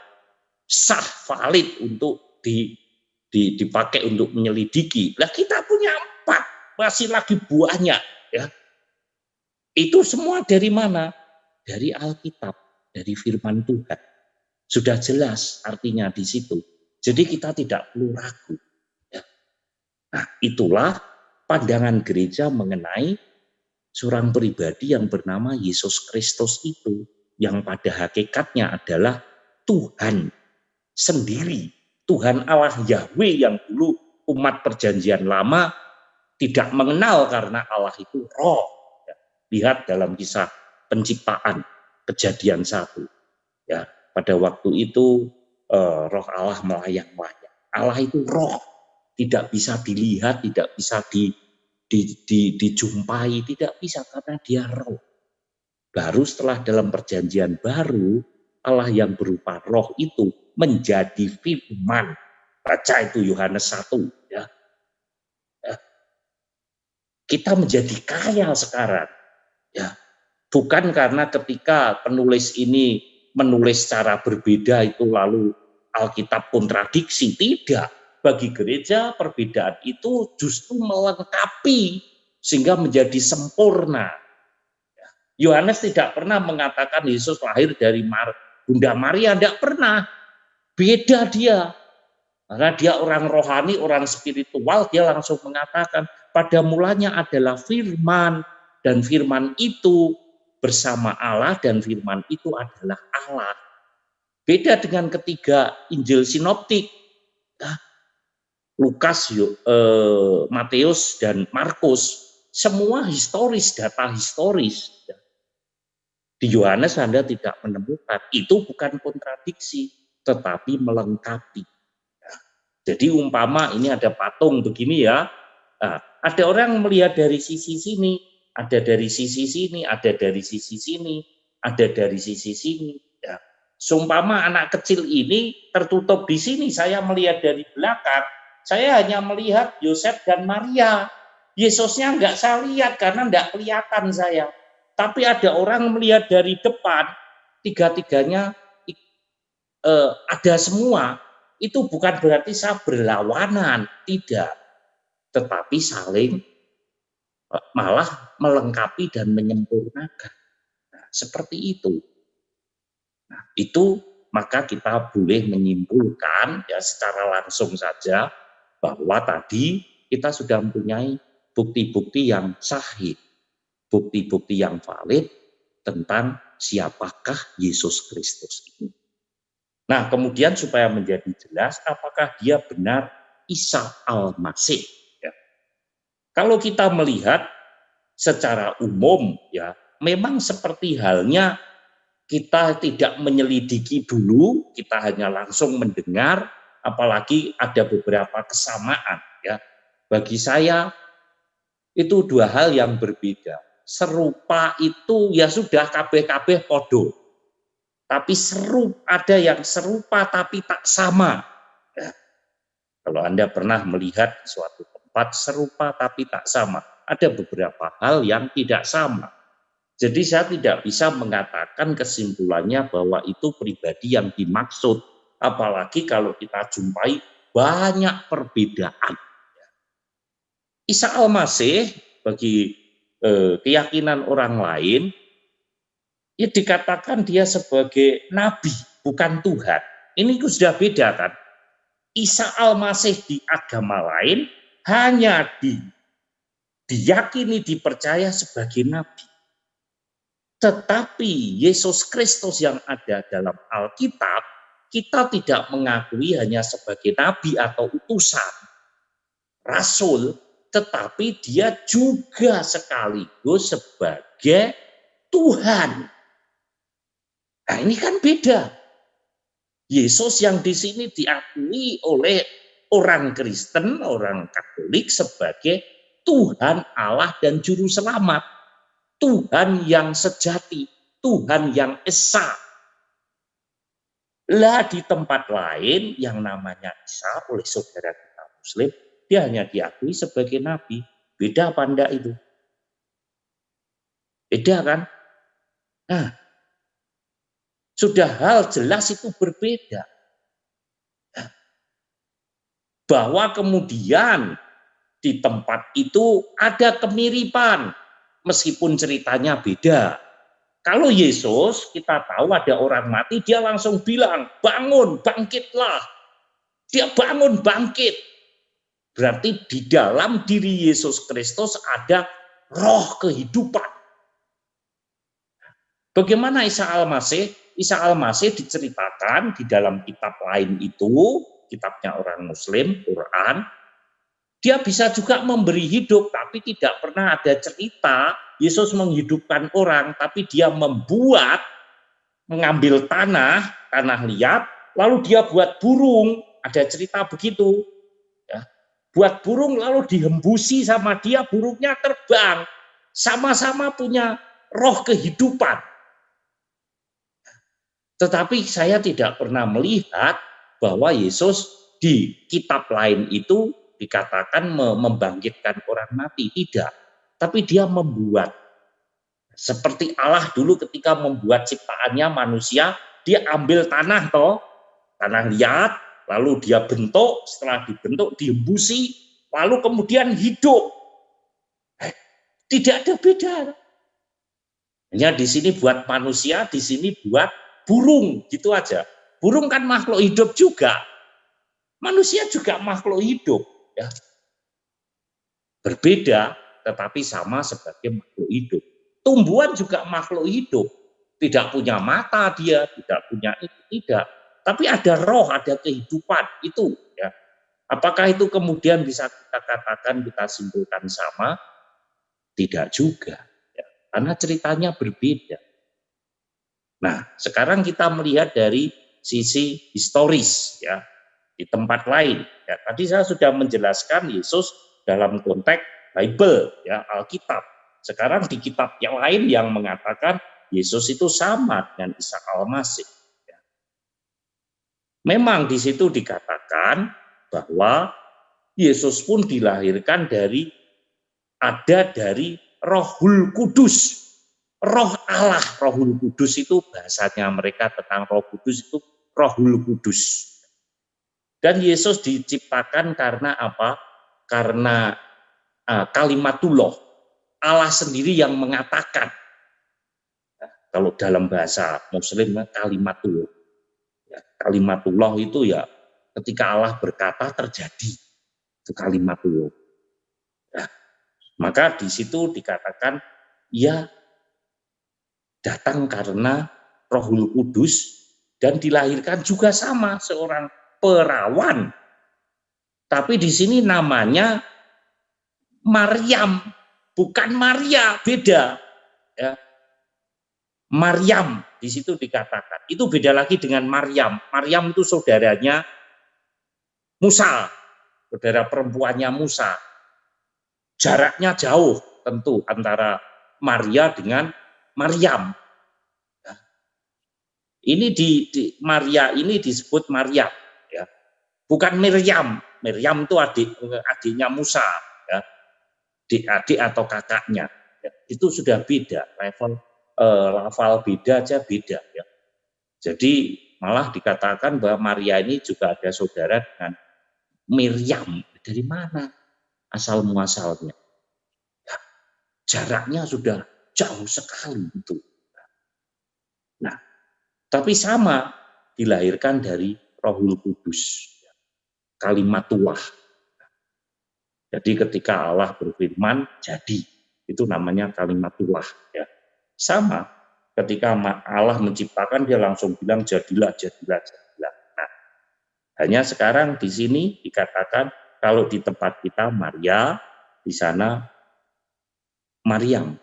sah, valid untuk dipakai untuk menyelidiki. Lah kita punya 4, masih lagi banyak ya. Itu semua dari mana? Dari Alkitab, dari firman Tuhan. Sudah jelas artinya di situ. Jadi kita tidak perlu ragu. Ya. Nah, itulah pandangan gereja mengenai seorang pribadi yang bernama Yesus Kristus itu, yang pada hakikatnya adalah Tuhan sendiri, Tuhan Allah Yahweh yang dulu umat perjanjian lama tidak mengenal karena Allah itu roh. Ya, lihat dalam kisah penciptaan, Kejadian 1. Ya, pada waktu itu roh Allah melayang-layang. Allah itu roh, tidak bisa dilihat, tidak bisa dijumpai, tidak bisa karena dia roh. Baru setelah dalam perjanjian baru, Allah yang berupa roh itu menjadi firman. Baca itu Yohanes 1. Ya. Kita menjadi kaya sekarang. Ya. Bukan karena ketika penulis ini menulis secara berbeda itu lalu Alkitab kontradiksi. Tidak. Bagi gereja perbedaan itu justru melengkapi sehingga menjadi sempurna. Yohanes tidak pernah mengatakan Yesus lahir dari Bunda Maria, tidak pernah. Beda dia. Karena dia orang rohani, orang spiritual, dia langsung mengatakan pada mulanya adalah firman, dan firman itu bersama Allah, dan firman itu adalah Allah. Beda dengan ketiga Injil sinoptik, Lukas, Matius, dan Markus. Semua historis, data historis. Di Yohanes Anda tidak menemukan. Itu bukan kontradiksi, tetapi melengkapi. Jadi umpama ini ada patung begini ya, ada orang melihat dari sisi sini, ada dari sisi sini, ada dari sisi sini, ada dari sisi sini. Ya. Seumpama anak kecil ini tertutup di sini, saya melihat dari belakang, saya hanya melihat Yosef dan Maria. Yesusnya enggak saya lihat karena enggak kelihatan saya. Tapi ada orang melihat dari depan, tiga-tiganya ada semua. Itu bukan berarti saya berlawanan, tidak. Tetapi saling malah melengkapi dan menyempurnakan. Nah, seperti itu. Nah, itu maka kita boleh menyimpulkan ya secara langsung saja bahwa tadi kita sudah mempunyai bukti-bukti yang sahih, bukti-bukti yang valid tentang siapakah Yesus Kristus ini. Nah, kemudian supaya menjadi jelas apakah dia benar Isa Al-Masih. Ya. Kalau kita melihat secara umum, ya memang seperti halnya kita tidak menyelidiki dulu, kita hanya langsung mendengar, apalagi ada beberapa kesamaan. Ya, bagi saya itu 2 hal yang berbeda. Serupa itu ya sudah kabeh-kabeh podo. Tapi ada yang serupa tapi tak sama. Ya. Kalau Anda pernah melihat suatu tempat serupa tapi tak sama, ada beberapa hal yang tidak sama. Jadi saya tidak bisa mengatakan kesimpulannya bahwa itu pribadi yang dimaksud, apalagi kalau kita jumpai banyak perbedaan. Isa Al-Masih bagi keyakinan orang lain, ya dikatakan dia sebagai nabi, bukan Tuhan. Ini sudah beda kan. Isa Al-Masih di agama lain hanya diyakini, dipercaya sebagai nabi. Tetapi Yesus Kristus yang ada dalam Alkitab, kita tidak mengakui hanya sebagai nabi atau utusan, rasul, tetapi dia juga sekaligus sebagai Tuhan. Nah, ini kan beda. Yesus yang di sini diakui oleh orang Kristen, orang Katolik sebagai Tuhan Allah dan Juru Selamat. Tuhan yang sejati, Tuhan yang esa. Lah di tempat lain yang namanya Isa oleh saudara kita Muslim, dia hanya diakui sebagai nabi. Beda apa enggak itu? Beda kan? Nah, sudah hal jelas itu berbeda. Bahwa kemudian di tempat itu ada kemiripan, meskipun ceritanya beda. Kalau Yesus, kita tahu ada orang mati, dia langsung bilang, bangun, bangkitlah. Dia bangun, bangkit. Berarti di dalam diri Yesus Kristus ada roh kehidupan. Bagaimana Isa Al-Masih? Isa Al-Masih diceritakan di dalam kitab lain itu, kitabnya orang Muslim, Quran, dia bisa juga memberi hidup, tapi tidak pernah ada cerita Yesus menghidupkan orang, tapi dia mengambil tanah liat, lalu dia buat burung, ada cerita begitu. Ya. Buat burung lalu dihembusi sama dia, burungnya terbang, sama-sama punya roh kehidupan. Tetapi saya tidak pernah melihat bahwa Yesus di kitab lain itu dikatakan membangkitkan orang mati, tidak. Tapi dia membuat. Seperti Allah dulu ketika membuat ciptaannya manusia, dia ambil tanah liat, lalu dia bentuk, setelah dibentuk dihembusi, lalu kemudian hidup. Tidak ada beda. Hanya di sini buat manusia, di sini buat burung, gitu aja. Burung kan makhluk hidup juga. Manusia juga makhluk hidup, ya. Berbeda, tetapi sama sebagai makhluk hidup. Tumbuhan juga makhluk hidup. Tidak punya mata dia, tidak punya itu, tidak. Tapi ada roh, ada kehidupan, itu. Ya. Apakah itu kemudian bisa kita katakan, kita simpulkan sama? Tidak juga. Ya. Karena ceritanya berbeda. Nah, sekarang kita melihat dari sisi historis, ya, di tempat lain. Ya, tadi saya sudah menjelaskan Yesus dalam konteks Bible, ya, Alkitab. Sekarang di kitab yang lain yang mengatakan Yesus itu sama dengan Isa Al-Masih. Ya. Memang di situ dikatakan bahwa Yesus pun dilahirkan dari Rohul Kudus. Roh Allah, Rohul Kudus itu bahasanya mereka tentang Roh Kudus itu Rohul Kudus. Dan Yesus diciptakan karena apa? Karena kalimatullah, Allah sendiri yang mengatakan. Nah, kalau dalam bahasa Muslim kalimatullah. Ya, kalimatullah itu ya ketika Allah berkata terjadi, itu kalimatullah. Nah, maka di situ dikatakan ya datang karena Rohul Kudus dan dilahirkan juga sama seorang perawan. Tapi di sini namanya Maryam, bukan Maria, beda. Ya. Maryam di situ dikatakan. Itu beda lagi dengan Maryam. Maryam itu saudaranya Musa, saudara perempuannya Musa. Jaraknya jauh tentu antara Maria dengan Maryam. Ini di Maria ini disebut Maryam, ya. Bukan Miriam. Miriam itu adiknya Musa, ya. Adik atau kakaknya. Ya. Itu sudah beda, lafal beda aja beda, ya. Jadi malah dikatakan bahwa Maria ini juga ada saudara dengan Miriam. Dari mana asal muasalnya? Ya, jaraknya sudah jauh sekali itu. Nah, tapi sama dilahirkan dari Rohul Kudus, kalimatullah. Jadi ketika Allah berfirman jadi, itu namanya kalimatullah. Ya. Sama ketika Allah menciptakan dia langsung bilang jadilah, jadilah, jadilah. Nah, hanya sekarang di sini dikatakan kalau di tempat kita Maria, di sana Maryam.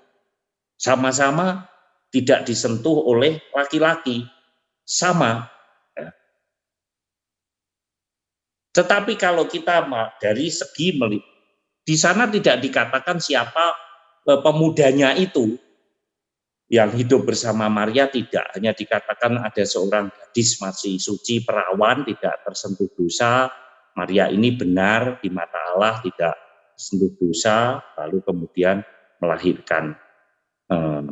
Sama-sama tidak disentuh oleh laki-laki. Sama. Ya. Tetapi kalau kita dari segi di sana tidak dikatakan siapa pemudanya itu yang hidup bersama Maria, tidak. Hanya dikatakan ada seorang gadis masih suci, perawan, tidak tersentuh dosa. Maria ini benar di mata Allah, tidak tersentuh dosa, lalu kemudian melahirkan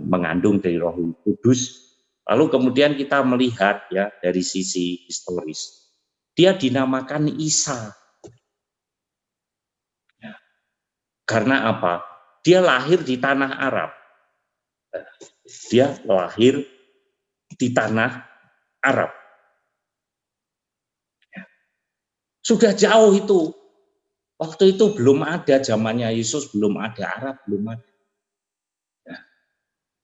mengandung dari Roh Kudus. Lalu kemudian kita melihat ya dari sisi historis, dia dinamakan Isa. Ya. Karena apa? Dia lahir di tanah Arab. Dia lahir di tanah Arab. Ya. Sudah jauh itu. Waktu itu belum ada, zamannya Yesus belum ada, Arab belum ada. Ya.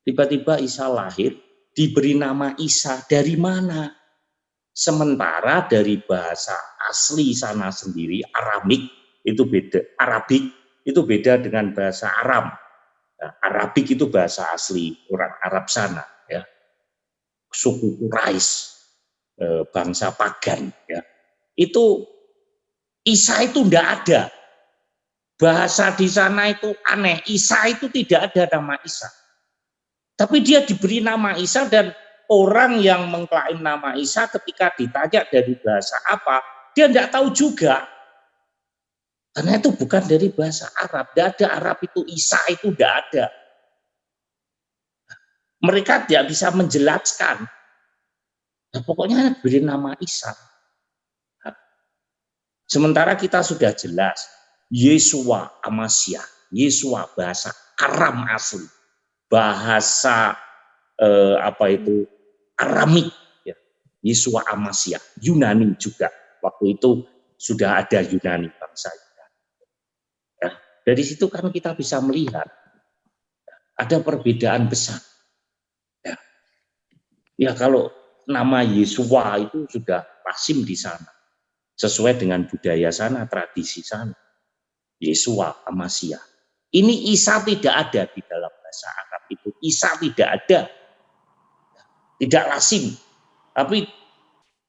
Tiba-tiba Isa lahir, diberi nama Isa. Dari mana? Sementara dari bahasa asli sana sendiri, Aramik itu beda, Arabik itu beda dengan bahasa Aram. Nah, Arabik itu bahasa asli orang Arab sana, ya, suku Quraisy, bangsa pagan, ya. Itu Isa itu tidak ada. Bahasa di sana itu aneh. Isa itu tidak ada nama Isa. Tapi dia diberi nama Isa, dan orang yang mengklaim nama Isa ketika ditanya dari bahasa apa, dia tidak tahu juga. Karena itu bukan dari bahasa Arab. Tidak ada Arab itu, Isa itu tidak ada. Mereka tidak bisa menjelaskan. Nah, pokoknya beri nama Isa. Sementara kita sudah jelas, Yesua Amasya, Yesua bahasa Aram asli, bahasa Aramik, ya. Yesua Amasya, Yunani juga. Waktu itu sudah ada Yunani, bangsa Yunani. Ya, dari situ kan kita bisa melihat ada perbedaan besar. Ya, ya kalau nama Yesua itu sudah lazim di sana. Sesuai dengan budaya sana, tradisi sana. Yesua Amasya. Ini Isa tidak ada di dalam bahasa Arab itu. Isa tidak ada. Tidak lazim. Tapi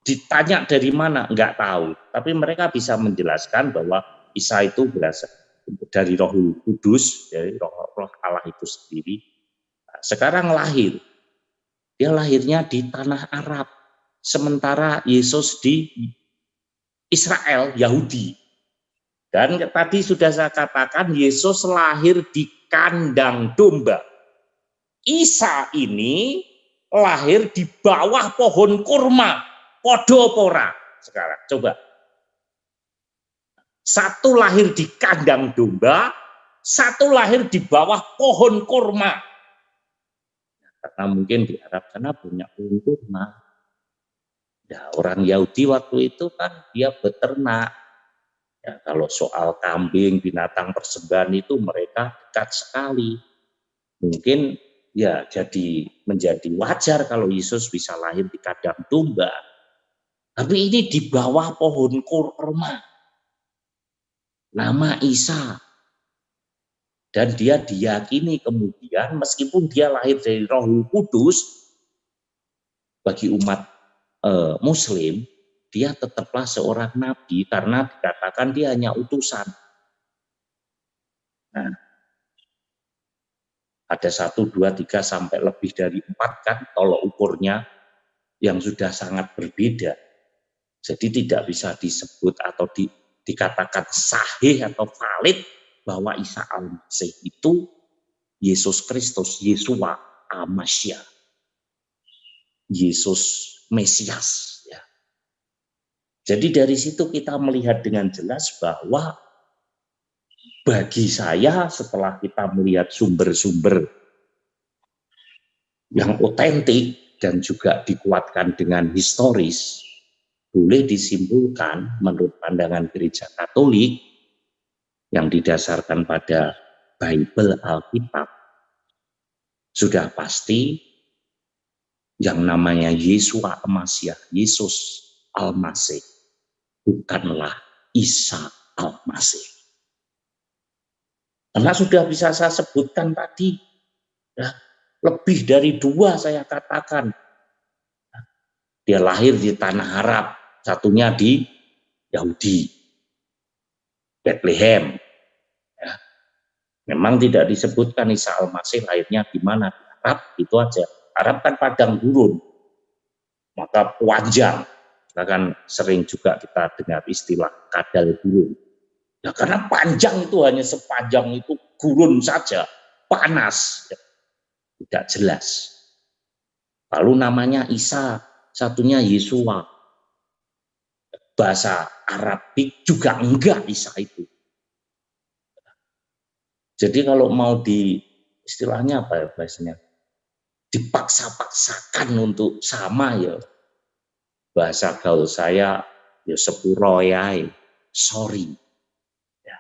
ditanya dari mana, enggak tahu. Tapi mereka bisa menjelaskan bahwa Isa itu berasal dari Roh Kudus, dari roh Allah itu sendiri. Sekarang lahir. Dia lahirnya di tanah Arab. Sementara Yesus di Israel, Yahudi. Dan tadi sudah saya katakan, Yesus lahir di kandang domba. Isa ini lahir di bawah pohon kurma, podopora. Sekarang coba. Satu lahir di kandang domba, satu lahir di bawah pohon kurma. Karena mungkin di Arab sana banyak pohon kurma. Nah, orang Yahudi waktu itu kan dia beternak. Ya, kalau soal kambing, binatang persembahan itu mereka dekat sekali. Mungkin ya jadi menjadi wajar kalau Yesus bisa lahir di kandang domba. Tapi ini di bawah pohon kurma. Nama Isa. Dan dia diyakini kemudian meskipun dia lahir dari Roh Kudus, bagi umat Muslim, dia tetaplah seorang nabi karena dikatakan dia hanya utusan. Nah, ada 1, 2, 3 sampai lebih dari 4 kan tolok ukurnya yang sudah sangat berbeda. Jadi tidak bisa disebut atau dikatakan sahih atau valid bahwa Isa Al-Masih itu Yesus Kristus, Yesua Amasya, Yesus Mesias. Ya. Jadi dari situ kita melihat dengan jelas bahwa bagi saya setelah kita melihat sumber-sumber yang otentik dan juga dikuatkan dengan historis, boleh disimpulkan menurut pandangan Gereja Katolik yang didasarkan pada Bible Alkitab, sudah pasti yang namanya Yesua Amasya, Yesus Al-Masih, bukanlah Isa Al-Masih. Karena sudah bisa saya sebutkan tadi, ya, lebih dari 2 saya katakan. Dia lahir di tanah Arab, satunya di Yahudi, Bethlehem. Ya. Memang tidak disebutkan Isa Al-Masih lahirnya di mana, di Arab, itu aja. Arab kan padang gurun, maka panjang. Bahkan sering juga kita dengar istilah kadal gurun. Ya, karena panjang itu hanya sepanjang itu gurun saja, panas. Ya. tidak jelas. Lalu namanya Isa, satunya Yesua. Bahasa Arabik juga enggak Isa itu. Jadi kalau mau istilahnya apa ya bahasanya, dipaksa-paksakan untuk sama ya, bahasa gaul saya ya sepuro ya, sorry. Ya,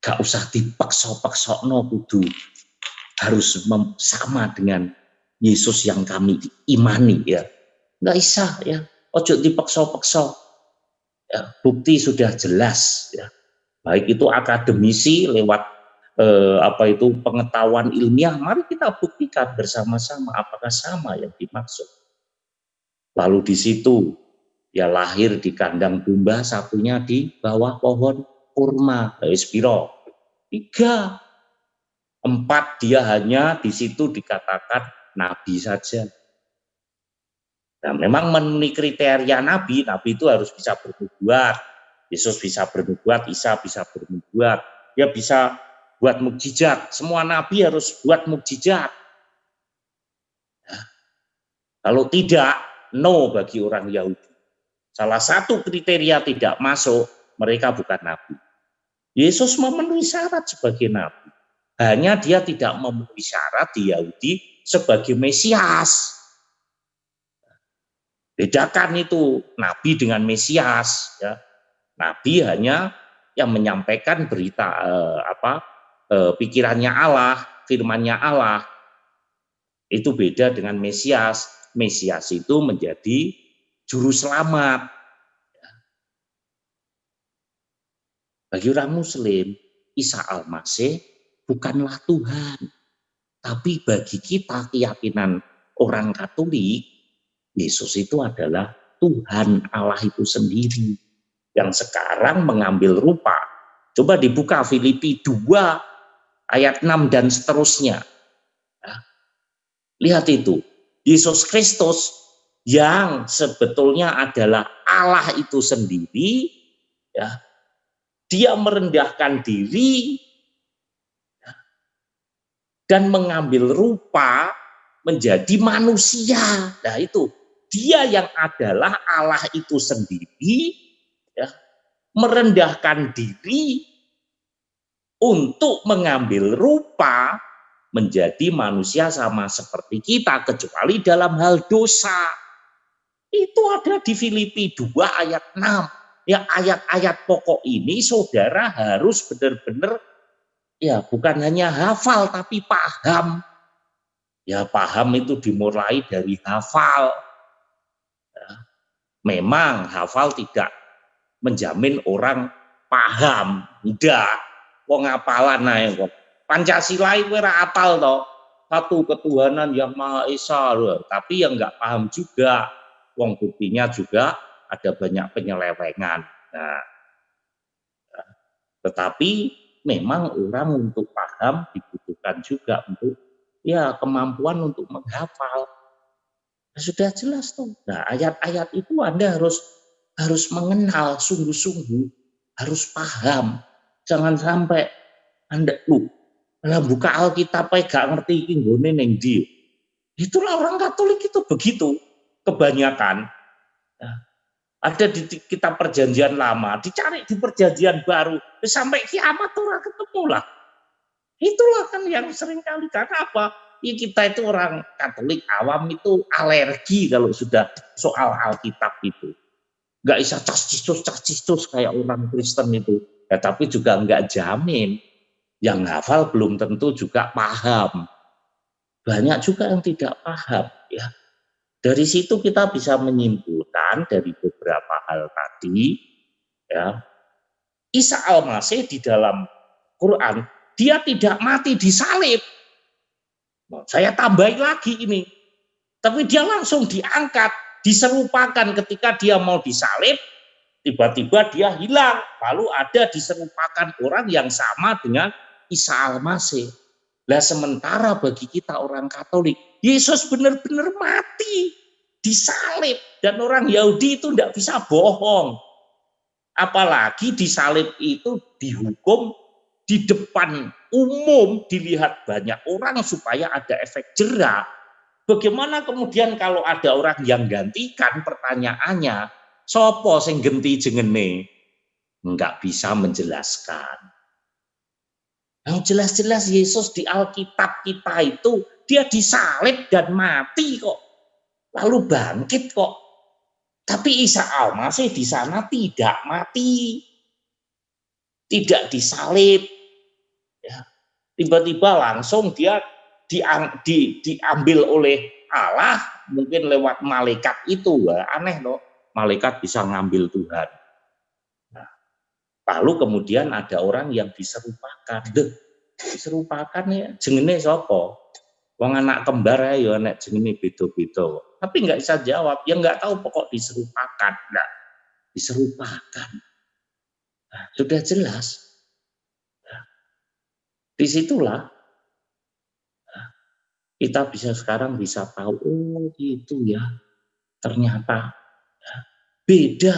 gak usah dipaksa-paksa kudu harus sama dengan Yesus yang kami imani ya. Nggak bisa ya, ojo dipaksa-paksa. Ya, bukti sudah jelas ya. Baik itu akademisi lewat pengetahuan ilmiah, mari kita buktikan bersama-sama apakah sama yang dimaksud. Lalu di situ ya lahir di kandang domba, satunya di bawah pohon kurma. Spiro 3, 4 dia hanya di situ dikatakan nabi saja. Nah, memang memenuhi kriteria nabi itu harus bisa bernubuat. Yesus bisa bernubuat, Isa bisa bernubuat, dia bisa buat mukjizat. Semua nabi harus buat mukjizat. Nah, kalau tidak, no bagi orang Yahudi. Salah satu kriteria tidak masuk, mereka bukan nabi. Yesus memenuhi syarat sebagai nabi. Hanya dia tidak memenuhi syarat di Yahudi sebagai Mesias. Bedakan itu nabi dengan Mesias. Ya. Nabi hanya yang menyampaikan berita pikirannya Allah, firman-Nya Allah. Itu beda dengan Mesias. Mesias itu menjadi juru selamat. Bagi orang Muslim, Isa Al-Masih bukanlah Tuhan. Tapi bagi kita keyakinan orang Katolik, Yesus itu adalah Tuhan Allah itu sendiri yang sekarang mengambil rupa. Coba dibuka Filipi 2 ayat 6 dan seterusnya. Ya. Lihat itu, Yesus Kristus yang sebetulnya adalah Allah itu sendiri, ya, dia merendahkan diri ya, dan mengambil rupa menjadi manusia. Nah itu, dia yang adalah Allah itu sendiri, ya, merendahkan diri untuk mengambil rupa menjadi manusia sama seperti kita, kecuali dalam hal dosa. Itu ada di Filipi 2 ayat 6. Ya, ayat-ayat pokok ini saudara harus benar-benar ya bukan hanya hafal tapi paham. Ya paham itu dimulai dari hafal. Ya, memang hafal tidak menjamin orang paham, tidak. Wong apalan ae kok. Pancasila itu ora apal toh. Satu ketuhanan yang Maha Esa loh. Tapi yang enggak paham juga. Wong buktinya juga ada banyak penyelewengan. Nah, tetapi memang orang untuk paham dibutuhkan juga untuk ya kemampuan untuk menghafal. Sudah jelas tuh. Nah, ayat-ayat itu Anda harus mengenal sungguh-sungguh, harus paham. Jangan sampai Anda buka Alkitab gak ngerti iki nggone ning ndi. Itulah orang Katolik itu begitu kebanyakan. Nah, ada di kitab perjanjian lama, dicari di perjanjian baru, sampai kiamat orang ketemu lah. Itulah kan yang sering kali karena apa? Ya kita itu orang Katolik awam itu alergi kalau sudah soal Alkitab itu. Nggak bisa cas-cis-tus kayak orang Kristen itu. Ya, tapi juga nggak jamin. Yang hafal belum tentu juga paham. Banyak juga yang tidak paham. Ya. Dari situ kita bisa menyimpulkan dari beberapa hal tadi. Ya, Isa Al-Masih di dalam Quran, dia tidak mati disalib. Saya tambahin lagi ini. Tapi dia langsung diangkat, diserupakan ketika dia mau disalib, tiba-tiba dia hilang. Lalu ada diserupakan orang yang sama dengan Isa Al-Masih. Lah sementara bagi kita orang Katolik, Yesus benar-benar mati, disalib. Dan orang Yahudi itu tidak bisa bohong. Apalagi disalib itu dihukum di depan umum dilihat banyak orang supaya ada efek jerak. Bagaimana kemudian kalau ada orang yang gantikan, pertanyaannya, sopo sing genti jengene? Enggak bisa menjelaskan. Yang jelas-jelas Yesus di Alkitab kita itu, dia disalib dan mati kok. Lalu bangkit kok. Tapi Isa Al-Masih di sana tidak mati. Tidak disalib. Ya. Tiba-tiba langsung dia diambil oleh Allah, mungkin lewat malaikat itu. Aneh loh, malaikat bisa ngambil Tuhan. Nah, lalu kemudian ada orang yang diserupakan. Diserupakan ya, jenenge sapa? Wong anak kembar ya nek jenenge beda-beda. Tapi nggak bisa jawab, ya nggak tahu pokok diserupakan. Nah, diserupakan. Nah, sudah jelas. Nah, disitulah kita sekarang bisa tahu, oh gitu ya, ternyata ya, beda.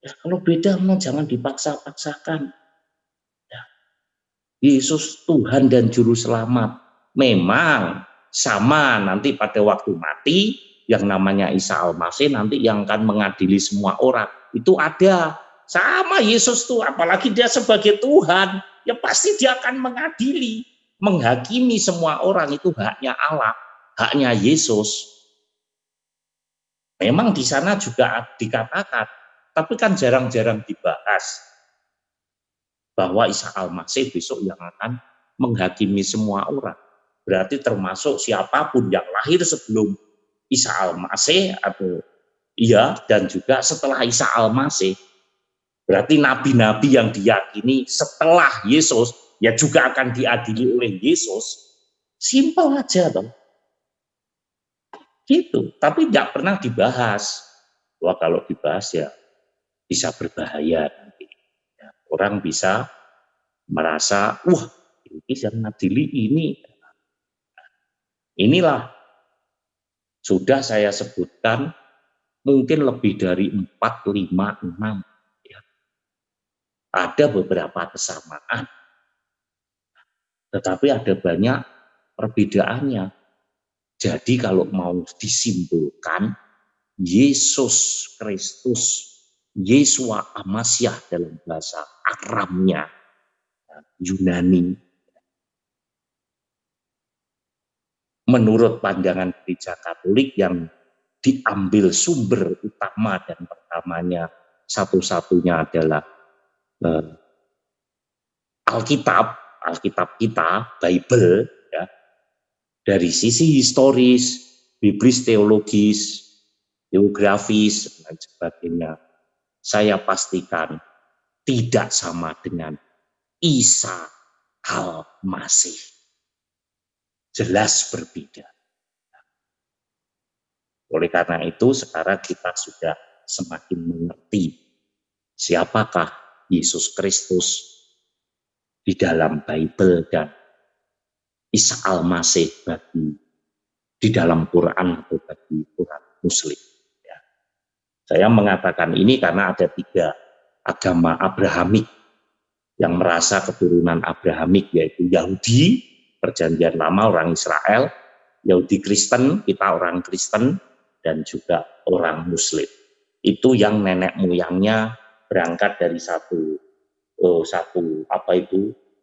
Ya, kalau beda jangan dipaksa-paksakan. Ya, Yesus Tuhan dan Juru Selamat. Memang sama nanti pada waktu mati, yang namanya Isa Al-Masih nanti yang akan mengadili semua orang. Itu ada. Sama Yesus tuh, apalagi dia sebagai Tuhan, ya pasti dia akan mengadili. Menghakimi semua orang, itu haknya Allah, haknya Yesus. Memang di sana juga dikatakan, tapi kan jarang-jarang dibahas bahwa Isa Al-Masih besok yang akan menghakimi semua orang. Berarti termasuk siapapun yang lahir sebelum Isa Al-Masih atau iya, dan juga setelah Isa Al-Masih. Berarti nabi-nabi yang diyakini setelah Yesus ya juga akan diadili oleh Yesus. Simpel aja dong. Gitu. Tapi tidak pernah dibahas. Wah, kalau dibahas ya bisa berbahaya nanti. Ya, orang bisa merasa, wah ini yang ngadili ini. Inilah sudah saya sebutkan mungkin lebih dari 4, 5, 6. Ya. Ada beberapa kesamaan. Tetapi ada banyak perbedaannya. Jadi kalau mau disimpulkan, Yesus Kristus, Yesua Amasyah dalam bahasa Aramnya, Yunani, menurut pandangan Gereja Katolik yang diambil sumber utama dan pertamanya satu-satunya adalah Alkitab kita, Bible, ya, dari sisi historis, biblis teologis, geografis, dan sebagainya, saya pastikan tidak sama dengan Isa Al-Masih. Jelas berbeda. Oleh karena itu, sekarang kita sudah semakin mengerti siapakah Yesus Kristus di dalam Bible dan Isa Al-Masih di dalam Quran atau bagi umat Muslim. Ya. Saya mengatakan ini karena ada 3 agama Abrahamik yang merasa keturunan Abrahamik, yaitu Yahudi, Perjanjian Lama, orang Israel, Yahudi Kristen, kita orang Kristen, dan juga orang Muslim. Itu yang nenek moyangnya berangkat dari satu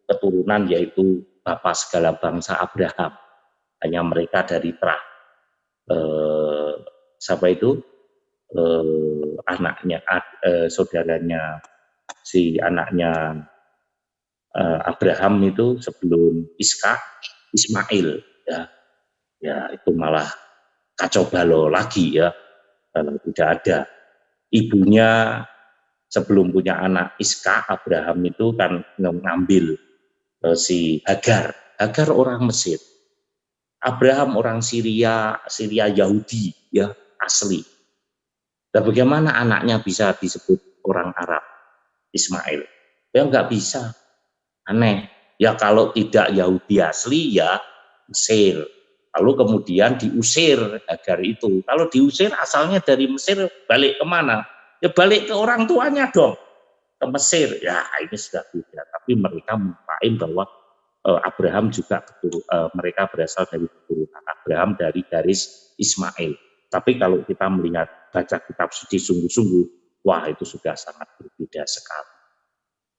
keturunan, yaitu Bapa segala bangsa Abraham. Hanya mereka dari terah anaknya, saudaranya si anaknya Abraham itu sebelum Ismail, ya itu malah kacau balau lagi ya, kalau tidak ada ibunya sebelum punya anak Abraham itu kan ngambil si Hagar orang Mesir, Abraham orang Syria Yahudi ya asli. Dan bagaimana anaknya bisa disebut orang Arab, Ismail? Ya nggak bisa, aneh. Ya kalau tidak Yahudi asli ya Mesir. Lalu kemudian diusir Hagar itu. Kalau diusir asalnya dari Mesir, balik kemana? Ya balik ke orang tuanya dong. ke Mesir, ya ini sudah beda. Tapi mereka mengklaim bahwa Abraham juga mereka berasal dari keturunan Abraham dari garis Ismail. Tapi kalau kita melihat baca kitab suci sungguh-sungguh, wah itu sudah sangat berbeda sekali.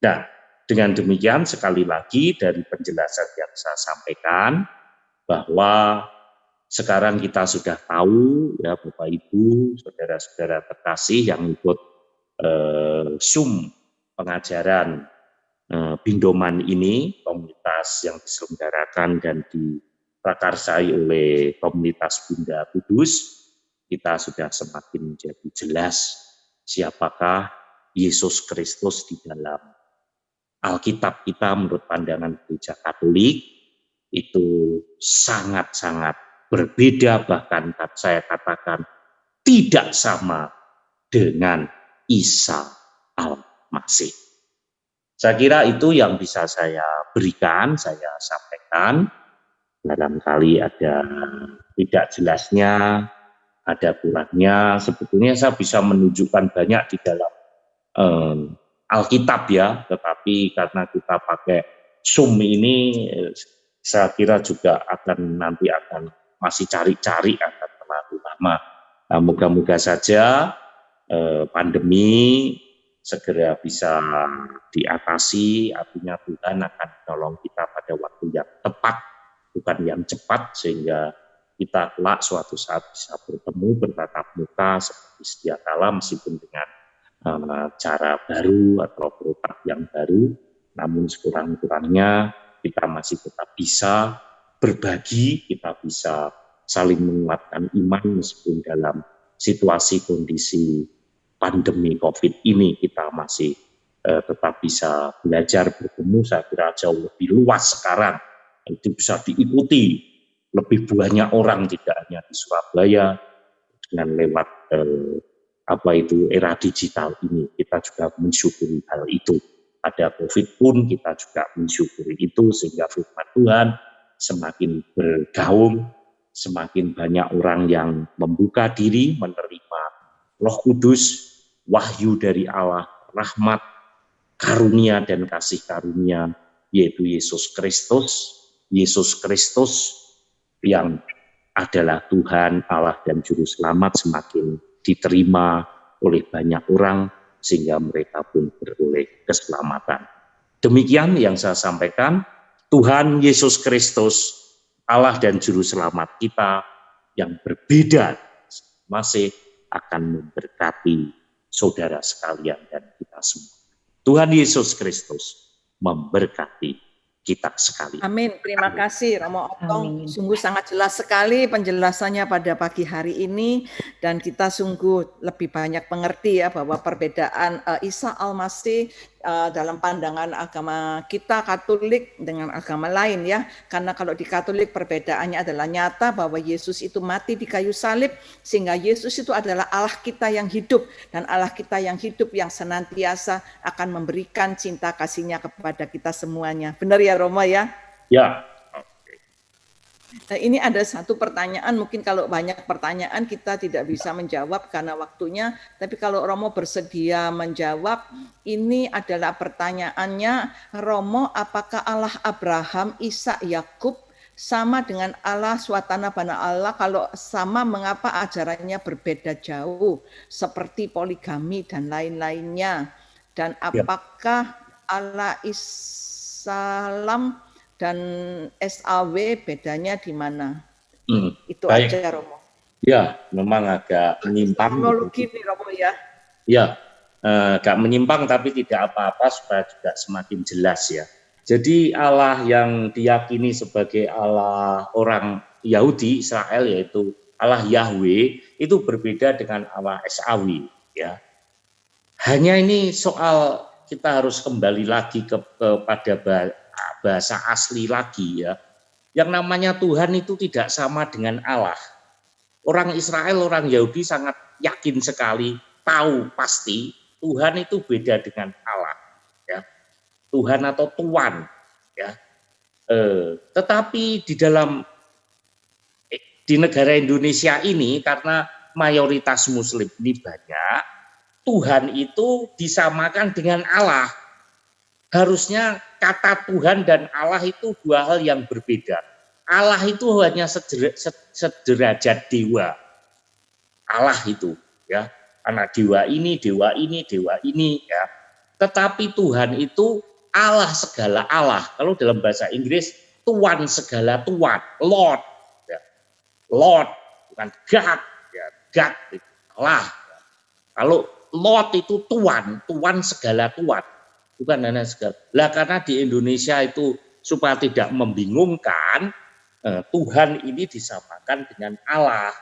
Nah, dengan demikian sekali lagi dari penjelasan yang saya sampaikan bahwa sekarang kita sudah tahu ya Bapak Ibu, saudara-saudara terkasih yang ikut Zoom pengajaran Bindoman ini, komunitas yang diselenggarakan dan diprakarsai oleh komunitas Bunda Kudus, kita sudah semakin menjadi jelas siapakah Yesus Kristus di dalam Alkitab kita menurut pandangan Gereja Katolik itu sangat-sangat berbeda, bahkan saya katakan tidak sama dengan Isa Al-Masih. Saya kira itu yang bisa saya berikan, saya sampaikan. Barangkali ada tidak jelasnya, ada kurangnya. Sebetulnya saya bisa menunjukkan banyak di dalam Alkitab ya, tetapi karena kita pakai Zoom ini, saya kira juga nanti akan masih cari-cari, akan terlalu lama. Nah, moga-moga saja pandemi segera bisa diatasi, artinya Tuhan akan menolong kita pada waktu yang tepat, bukan yang cepat, sehingga kita kelak suatu saat bisa bertemu bertatap muka seperti sedia kala, meskipun dengan cara baru atau protap yang baru, namun sekurang-kurangnya kita masih tetap bisa berbagi, kita bisa saling menguatkan iman meskipun dalam situasi kondisi pandemi COVID ini kita masih tetap bisa belajar bertemu. Saya kira jauh lebih luas sekarang, itu bisa diikuti lebih banyak orang, tidak hanya di Surabaya dengan lewat era digital ini. Kita juga mensyukuri hal itu. Ada COVID pun kita juga mensyukuri itu, sehingga firman Tuhan semakin bergaung, semakin banyak orang yang membuka diri menerima Roh Kudus, wahyu dari Allah, rahmat, karunia dan kasih karunia, yaitu Yesus Kristus. Yesus Kristus yang adalah Tuhan, Allah dan Juru Selamat semakin diterima oleh banyak orang, sehingga mereka pun beroleh keselamatan. Demikian yang saya sampaikan. Tuhan Yesus Kristus, Allah dan Juru Selamat kita yang berbeda masih akan memberkati saudara sekalian dan kita semua. Tuhan Yesus Kristus memberkati kita sekalian. Amin. Terima kasih Romo Otong. Sungguh sangat jelas sekali penjelasannya pada pagi hari ini, dan kita sungguh lebih banyak mengerti ya bahwa perbedaan Isa Al-Masih dalam pandangan agama kita Katolik dengan agama lain ya. Karena kalau di Katolik perbedaannya adalah nyata bahwa Yesus itu mati di kayu salib, sehingga Yesus itu adalah Allah kita yang hidup, dan Allah kita yang hidup yang senantiasa akan memberikan cinta kasih-Nya kepada kita semuanya. Benar ya Romo ya? Ya. Nah, ini ada satu pertanyaan, mungkin kalau banyak pertanyaan kita tidak bisa menjawab karena waktunya, tapi kalau Romo bersedia menjawab, ini adalah pertanyaannya, Romo, apakah Allah Abraham, Ishak, Yakub sama dengan Allah Swatana Bana Allah? Kalau sama, mengapa ajarannya berbeda jauh, seperti poligami dan lain-lainnya? Dan apakah Allah Islam dan SAW bedanya di mana? Itu baik. aja Romo. Ya, memang agak menyimpang. Teknologi nih Romo ya. Ya, agak menyimpang tapi tidak apa-apa supaya juga semakin jelas ya. Jadi Allah yang diyakini sebagai Allah orang Yahudi Israel, yaitu Allah Yahweh, itu berbeda dengan Allah Esawi ya. Hanya ini soal kita harus kembali lagi kepada bahasa asli lagi ya. Yang namanya Tuhan itu tidak sama dengan Allah. Orang Israel, orang Yahudi sangat yakin sekali, tahu pasti Tuhan itu beda dengan Allah ya. Tuhan atau Tuan ya. Tetapi di negara Indonesia ini, karena mayoritas Muslim ini banyak, Tuhan itu disamakan dengan Allah. Harusnya kata Tuhan dan Allah itu dua hal yang berbeda. Allah itu hanya sederajat dewa. Allah itu, ya, anak dewa ini, dewa ini, dewa ini, ya. Tetapi Tuhan itu Allah segala Allah. Kalau dalam bahasa Inggris, Tuhan segala Tuhan, Lord, ya. Lord, bukan God, ya. God itu Allah. Kalau Lord itu Tuhan, Tuhan segala Tuhan, bukan hanya segala. Lah karena di Indonesia itu supaya tidak membingungkan, Tuhan ini disamakan dengan Allah.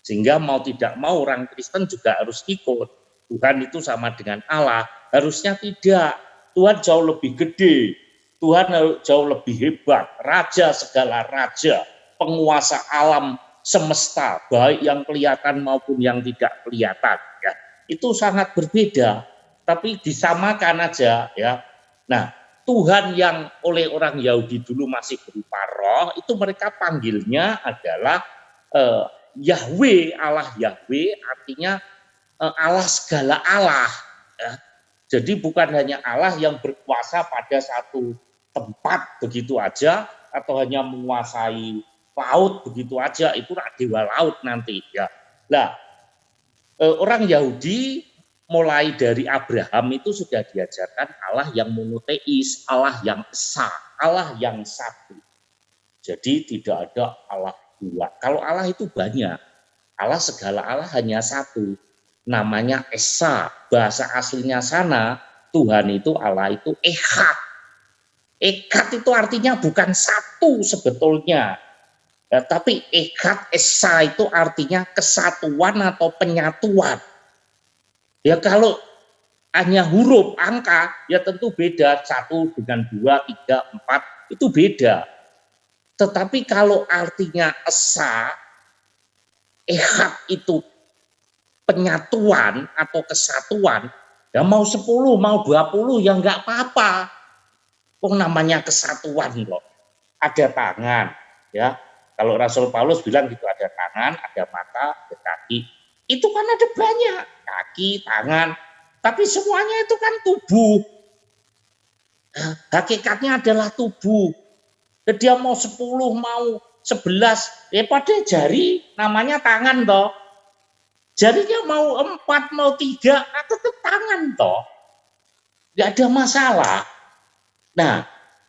Sehingga mau tidak mau orang Kristen juga harus ikut. Tuhan itu sama dengan Allah. Harusnya tidak. Tuhan jauh lebih gede. Tuhan jauh lebih hebat. Raja segala raja. Penguasa alam semesta. Baik yang kelihatan maupun yang tidak kelihatan. Ya. Itu sangat berbeda. Tapi disamakan aja. Ya. Nah, Tuhan yang oleh orang Yahudi dulu masih berupa roh. Itu mereka panggilnya adalah Yahweh, Allah Yahweh artinya Allah segala Allah. Ya. Jadi bukan hanya Allah yang berkuasa pada satu tempat begitu aja atau hanya menguasai laut begitu aja, itu dewa laut nanti. Ya. Nah, orang Yahudi mulai dari Abraham itu sudah diajarkan Allah yang monoteis, Allah yang esa, Allah yang satu. Jadi tidak ada Allah dua. Kalau Allah itu banyak. Allah segala Allah hanya satu. Namanya Esa. Bahasa aslinya sana, Tuhan itu Allah itu Echad. Echad itu artinya bukan satu sebetulnya. Ya, tapi Echad, Esa itu artinya kesatuan atau penyatuan. Ya kalau hanya huruf, angka, ya tentu beda. 1 dengan 2, 3, 4, itu beda. Tetapi kalau artinya esa, ehad itu penyatuan atau kesatuan, ya mau 10, mau 20, ya enggak apa-apa. Namanya kesatuan loh. Ada tangan, ya. Kalau Rasul Paulus bilang gitu, ada tangan, ada mata, ada kaki. Itu kan ada banyak, kaki, tangan. Tapi semuanya itu kan tubuh. Hakikatnya adalah tubuh. Dia mau 10, mau 11, ya pada jari namanya tangan toh. Jarinya mau 4, mau 3, tetap tangan toh. Tidak ada masalah. Nah,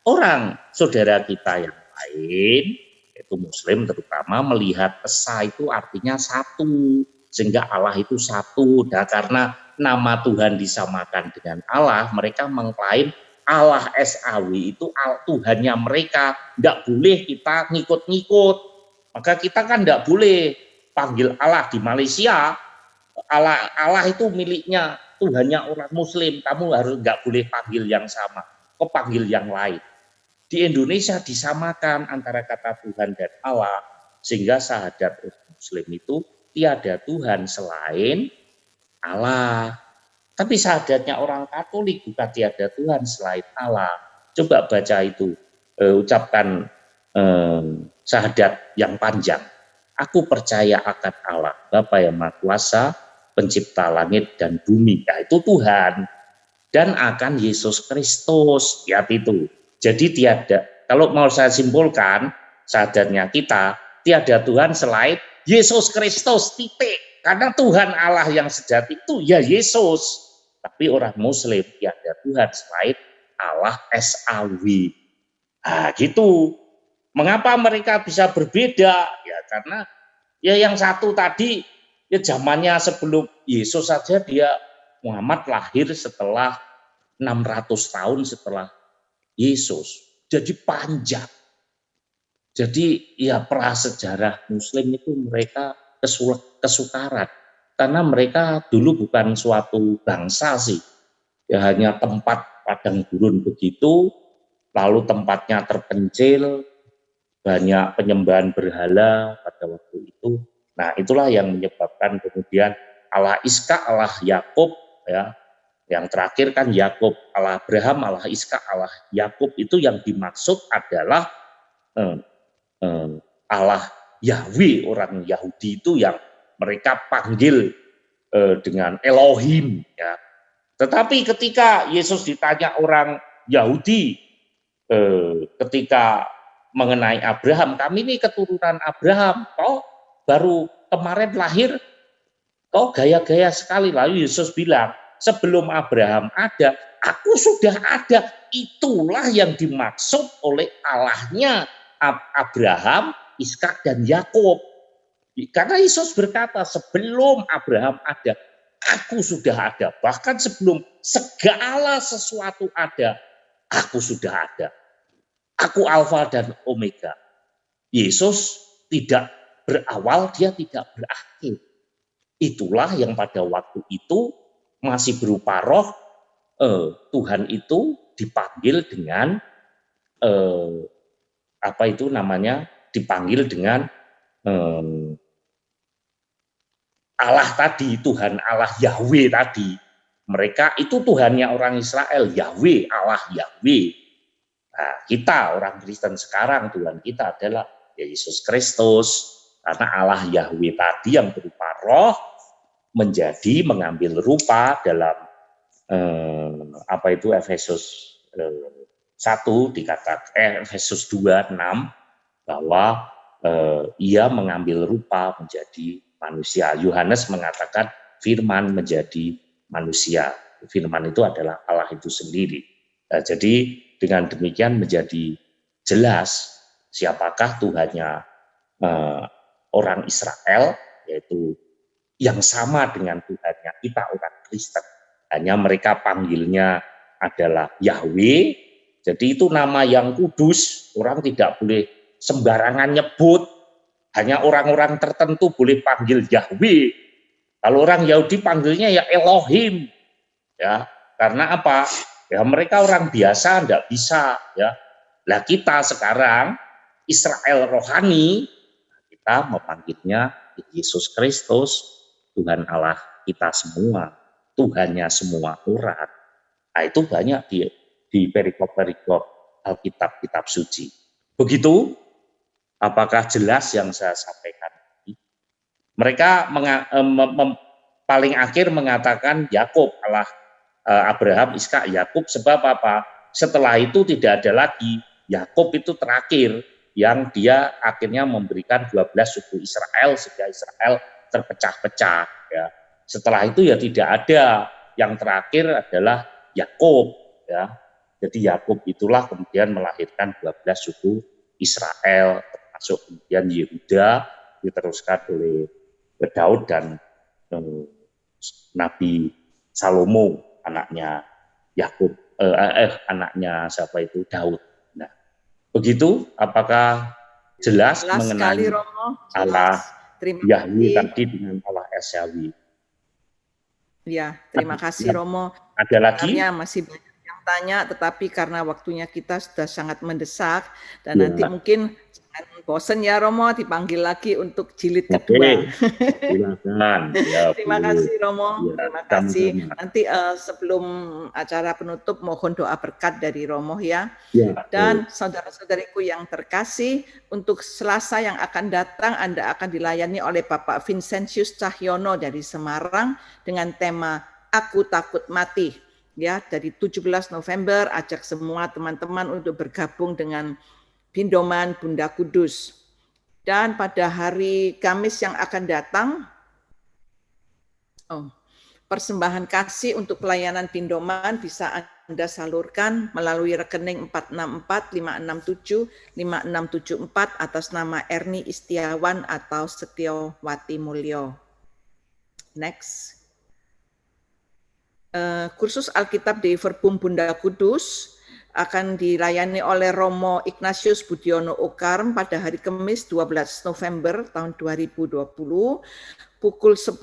orang saudara kita yang lain, yaitu Muslim terutama, melihat esa itu artinya satu. Sehingga Allah itu satu. Nah, karena nama Tuhan disamakan dengan Allah, mereka mengklaim Allah SAW itu Tuhannya mereka. Tidak boleh kita ngikut-ngikut. Maka kita kan tidak boleh panggil Allah di Malaysia. Allah itu miliknya Tuhannya orang Muslim. Kamu harus nggak boleh panggil yang sama. Kau panggil yang lain. Di Indonesia disamakan antara kata Tuhan dan Allah. Sehingga syahadat Muslim itu tiada Tuhan selain Allah. Tapi syahadatnya orang Katolik bukan tiada Tuhan selain Allah. Coba baca itu, ucapkan syahadat yang panjang. Aku percaya akan Allah, Bapa yang Maha Kuasa, pencipta langit dan bumi. Ya, itu Tuhan. Dan akan Yesus Kristus. Lihat itu. Jadi tiada, kalau mau saya simpulkan, syahadatnya kita, tiada Tuhan selain Yesus Kristus, titik. Karena Tuhan Allah yang sejati itu ya Yesus. Tapi orang Muslim tiada Tuhan selain Allah SAW. Nah, gitu. Mengapa mereka bisa berbeda? Ya karena ya yang satu tadi ya zamannya sebelum Yesus saja dia Muhammad lahir setelah 600 tahun setelah Yesus. Jadi panjang. Jadi ya prasejarah Muslim itu mereka kesukaran. Karena mereka dulu bukan suatu bangsa sih, ya hanya tempat padang gurun begitu, lalu tempatnya terpencil, banyak penyembahan berhala pada waktu itu. Nah itulah yang menyebabkan kemudian Allah Iskak, Allah Yakub, ya, yang terakhir kan Yakub, Allah Abraham, Allah Iskak, Allah Yakub itu yang dimaksud adalah Allah Yahweh. Orang Yahudi itu yang mereka panggil dengan Elohim, ya. Tetapi ketika Yesus ditanya orang Yahudi ketika mengenai Abraham, kami ini keturunan Abraham, kok baru kemarin lahir, kok gaya-gaya sekali. Lalu Yesus bilang, sebelum Abraham ada, aku sudah ada. Itulah yang dimaksud oleh Allahnya Abraham, Ishak dan Yakub. Karena Yesus berkata, sebelum Abraham ada, aku sudah ada. Bahkan sebelum segala sesuatu ada, aku sudah ada. Aku Alfa dan Omega. Yesus tidak berawal, dia tidak berakhir. Itulah yang pada waktu itu masih berupa roh, Tuhan itu dipanggil dengan apa itu namanya, dipanggil dengan Allah tadi, Tuhan Allah Yahweh tadi. Mereka itu Tuhannya orang Israel, Yahweh, Allah Yahweh. Nah, kita orang Kristen sekarang Tuhan kita adalah Yesus Kristus. Karena Allah Yahweh tadi yang berupa roh menjadi mengambil rupa dalam apa itu Efesus 1 dikatakan Efesus 2:6 bahwa ia mengambil rupa menjadi manusia. Yohanes mengatakan firman menjadi manusia. Firman itu adalah Allah itu sendiri. Nah, jadi dengan demikian menjadi jelas siapakah Tuhannya orang Israel, yaitu yang sama dengan Tuhannya kita orang Kristen. Hanya mereka panggilnya adalah Yahweh. Jadi itu nama yang kudus, orang tidak boleh sembarangan nyebut. Hanya orang-orang tertentu boleh panggil Yahweh. Kalau orang Yahudi panggilnya ya Elohim. Ya, karena apa? Ya mereka orang biasa enggak bisa, ya. Lah kita sekarang Israel rohani, kita memanggilnya Yesus Kristus, Tuhan Allah kita semua, Tuhannya semua orang. Nah, itu banyak di perikop-perikop Alkitab, kitab suci. Begitu. Apakah jelas yang saya sampaikan? Mereka paling akhir mengatakan Yakub, Allah Abraham, Ishak, Yakub, sebab apa? Setelah itu tidak ada lagi. Yakub itu terakhir yang dia akhirnya memberikan 12 suku Israel sehingga Israel terpecah-pecah. Ya. Setelah itu ya tidak ada. Yang terakhir adalah Yakub. Ya. Jadi Yakub itulah kemudian melahirkan 12 suku Israel, termasuk kemudian Yehuda diteruskan oleh Daud dan Nabi Salomo, anaknya Yakub, anaknya siapa itu, Daud. Nah, begitu. Apakah jelas mengenai sekali, Romo. Allah Yahweh tadi dengan Allah Esyawi? Ya, terima kasih Romo. Ada lagi? Masih banyak yang tanya, tetapi karena waktunya kita sudah sangat mendesak dan nanti mungkin bosen ya Romo, dipanggil lagi untuk jilid kedua. Silakan. Ya, terima kasih Romo, terima kasih. Nanti sebelum acara penutup mohon doa berkat dari Romo ya. Dan saudara-saudariku yang terkasih, untuk Selasa yang akan datang Anda akan dilayani oleh Bapak Vincentius Cahyono dari Semarang dengan tema Aku Takut Mati. Ya, dari 17 November ajak semua teman-teman untuk bergabung dengan Pindoman Bunda Kudus. Dan pada hari Kamis yang akan datang, persembahan kasih untuk pelayanan Pindoman bisa Anda salurkan melalui rekening 464-567-5674 atas nama Erni Istiawan atau Setiawati Mulyo. Next. Kursus Alkitab di Verbum Bunda Kudus akan dilayani oleh Romo Ignatius Budiono Okarm pada hari Kamis 12 November tahun 2020 pukul 10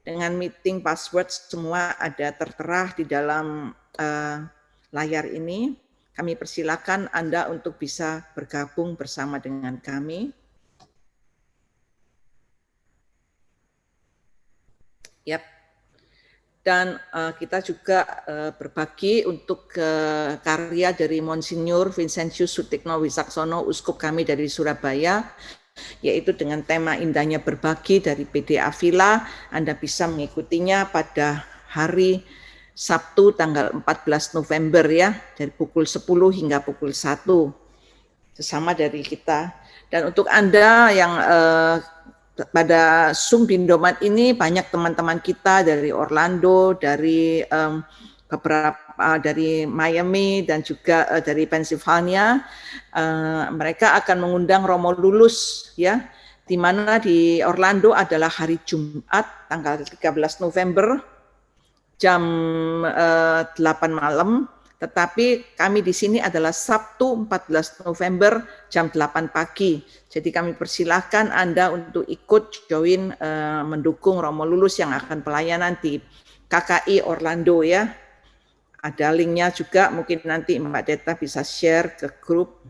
dengan meeting password semua ada tertera di dalam layar ini. Kami persilakan Anda untuk bisa bergabung bersama dengan kami. Yap. Dan kita juga berbagi untuk karya dari Monsinyur Vincentius Sutikno Wisaksono, uskup kami dari Surabaya, yaitu dengan tema Indahnya Berbagi dari PD Avila. Anda bisa mengikutinya pada hari Sabtu tanggal 14 November ya, dari pukul 10 hingga pukul 1, sesama dari kita. Dan untuk Anda yang pada Zoom Bindoman ini banyak teman-teman kita dari Orlando, dari beberapa dari Miami dan juga dari Pennsylvania. Mereka akan mengundang Romo Lulus ya, di mana di Orlando adalah hari Jumat tanggal 13 November jam 8 malam, tetapi kami di sini adalah Sabtu 14 November jam 8 pagi. Jadi kami persilahkan Anda untuk ikut join mendukung Romo Lulus yang akan pelayanan di KKI Orlando ya. Ada linknya juga, mungkin nanti Mbak Deta bisa share ke grup.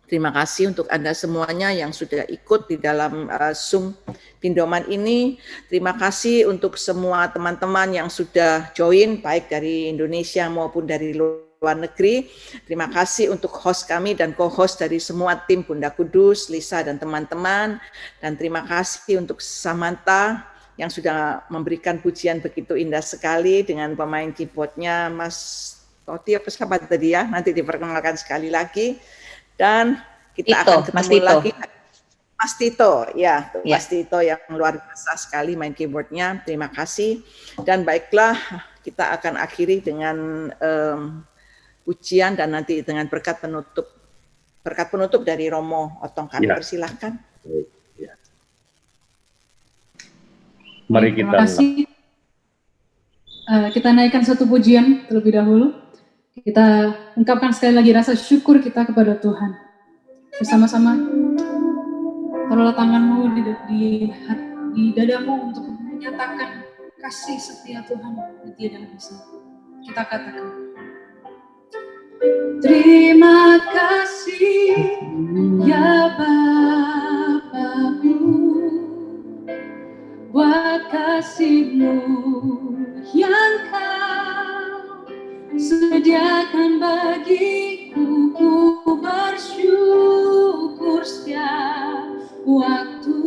Terima kasih untuk Anda semuanya yang sudah ikut di dalam Zoom Bindoman ini. Terima kasih untuk semua teman-teman yang sudah join, baik dari Indonesia maupun dari luar negeri. Terima kasih untuk host kami dan co-host dari semua tim Bunda Kudus, Lisa dan teman-teman. Dan terima kasih untuk Samantha yang sudah memberikan pujian begitu indah sekali dengan pemain keyboardnya Mas Toti apa siapa tadi ya, nanti diperkenalkan sekali lagi. Dan kita akan ketemu lagi Mas Tito ya, Mas Tito yang luar biasa sekali main keyboardnya. Terima kasih. Dan baiklah, kita akan akhiri dengan pujian dan nanti dengan berkat penutup dari Romo Otong. Kami persilahkan. Mari kita. Terima kasih. Kita naikkan satu pujian terlebih dahulu. Kita ungkapkan sekali lagi rasa syukur kita kepada Tuhan. Bersama-sama, taruhlah tanganmu di dadamu untuk menyatakan kasih setia Tuhan yang tiada habis. Kita katakan, terima kasih ya Bapa-Ku, buat kasih-Mu yang Kau sediakan bagiku. Ku bersyukur setiap waktu,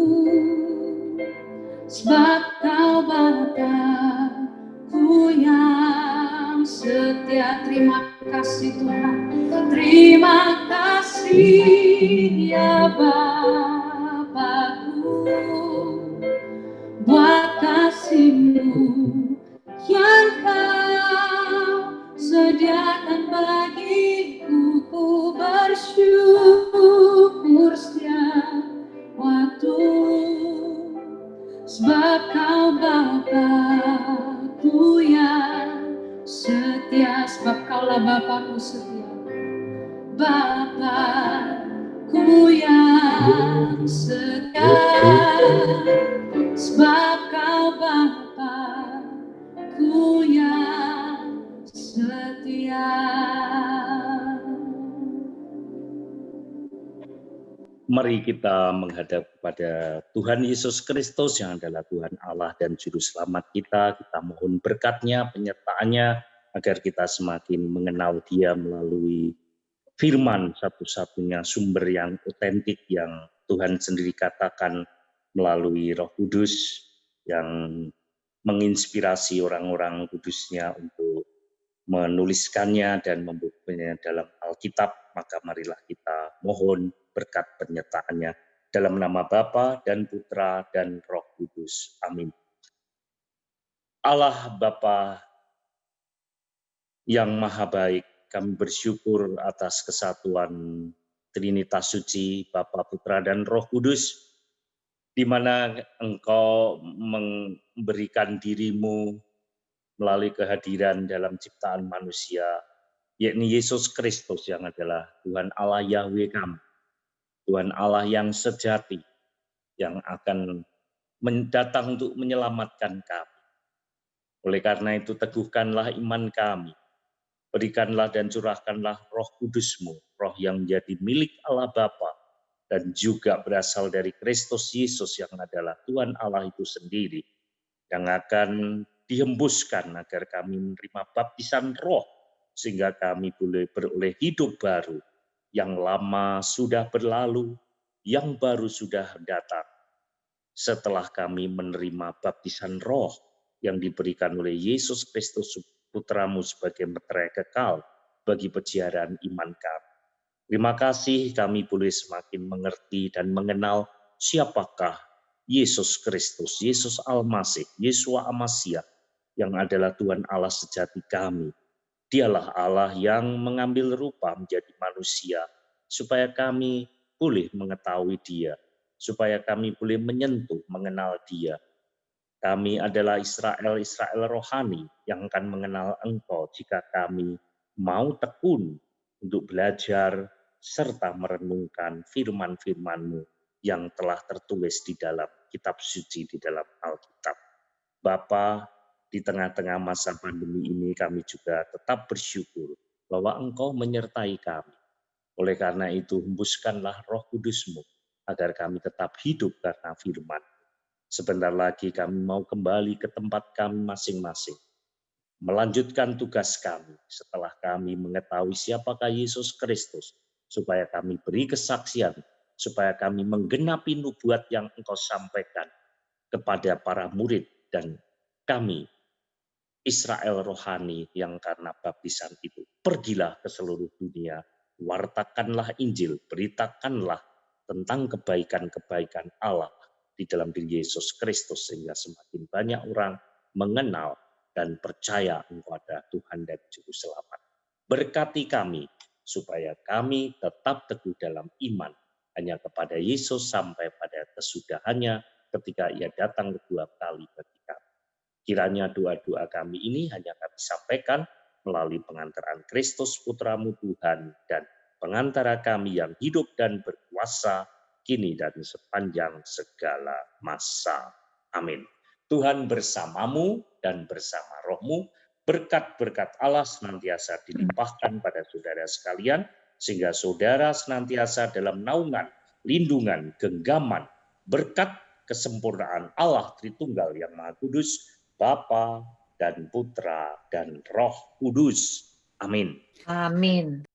sebab Kau Bapa-Ku yang setia. Terima kasih Tuhan, terima kasih ya Bapa-Ku, buat kasih-Mu yang Kau sediakan bagiku. Ku bersyukur setiap waktu, sebab Kau Bapa-Ku yang setia. Sebab Kaulah Bapa-Ku setia, Bapa-Ku yang setia. Sebab Kau Bapa-Ku yang setia. Mari kita menghadap kepada Tuhan Yesus Kristus yang adalah Tuhan Allah dan Juru Selamat kita. Kita mohon berkat-Nya, penyertaan-Nya, agar kita semakin mengenal Dia melalui firman, satu-satunya sumber yang otentik yang Tuhan sendiri katakan melalui Roh Kudus yang menginspirasi orang-orang kudus-Nya untuk menuliskannya dan membuktikannya dalam Alkitab. Maka marilah kita mohon berkat penyertaan-Nya dalam nama Bapa dan Putra dan Roh Kudus. Amin. Allah Bapa yang Maha Baik, kami bersyukur atas kesatuan Trinitas Suci, Bapa, Putra, dan Roh Kudus, di mana Engkau memberikan diri-Mu melalui kehadiran dalam ciptaan manusia, yakni Yesus Kristus yang adalah Tuhan Allah Yahweh kami, Tuhan Allah yang sejati, yang akan datang untuk menyelamatkan kami. Oleh karena itu, teguhkanlah iman kami, berikanlah dan curahkanlah Roh Kudus-Mu, Roh yang menjadi milik Allah Bapa, dan juga berasal dari Kristus Yesus yang adalah Tuhan Allah itu sendiri, yang akan dihembuskan agar kami menerima baptisan roh, sehingga kami boleh beroleh hidup baru. Yang lama sudah berlalu, yang baru sudah datang setelah kami menerima baptisan roh yang diberikan oleh Yesus Kristus Putramu sebagai meterai kekal bagi peziarah iman kami. Terima kasih kami boleh semakin mengerti dan mengenal siapakah Yesus Kristus, Yesus Al-Masih, Yeshua Al-Masih yang adalah Tuhan Allah sejati kami. Dialah Allah yang mengambil rupa menjadi manusia supaya kami boleh mengetahui Dia, supaya kami boleh menyentuh, mengenal Dia. Kami adalah Israel rohani yang akan mengenal Engkau jika kami mau tekun untuk belajar serta merenungkan firman-firman-Mu yang telah tertulis di dalam kitab suci, di dalam Alkitab. Bapa, di tengah-tengah masa pandemi ini kami juga tetap bersyukur bahwa Engkau menyertai kami. Oleh karena itu, hembuskanlah Roh Kudus-Mu agar kami tetap hidup karena firman. Sebentar lagi kami mau kembali ke tempat kami masing-masing, melanjutkan tugas kami setelah kami mengetahui siapakah Yesus Kristus, supaya kami beri kesaksian, supaya kami menggenapi nubuat yang Engkau sampaikan kepada para murid dan kami, Israel rohani yang karena baptisan itu. Pergilah ke seluruh dunia, wartakanlah Injil, beritakanlah tentang kebaikan-kebaikan Allah di dalam diri Yesus Kristus, sehingga semakin banyak orang mengenal dan percaya Engkau adalah Tuhan dan Juru Selamat. Berkati kami, supaya kami tetap teguh dalam iman, hanya kepada Yesus sampai pada kesudahannya ketika Ia datang kedua kali bagi kami. Kiranya doa-doa kami ini hanya kami sampaikan melalui pengantaran Kristus Putramu Tuhan dan pengantara kami yang hidup dan berkuasa kini dan sepanjang segala masa. Amin. Tuhan bersamamu dan bersama rohmu, berkat-berkat Allah senantiasa dilimpahkan pada saudara sekalian, sehingga saudara senantiasa dalam naungan, lindungan, genggaman, berkat kesempurnaan Allah Tritunggal yang Maha Kudus, Bapa dan Putra dan Roh Kudus. Amin. Amin.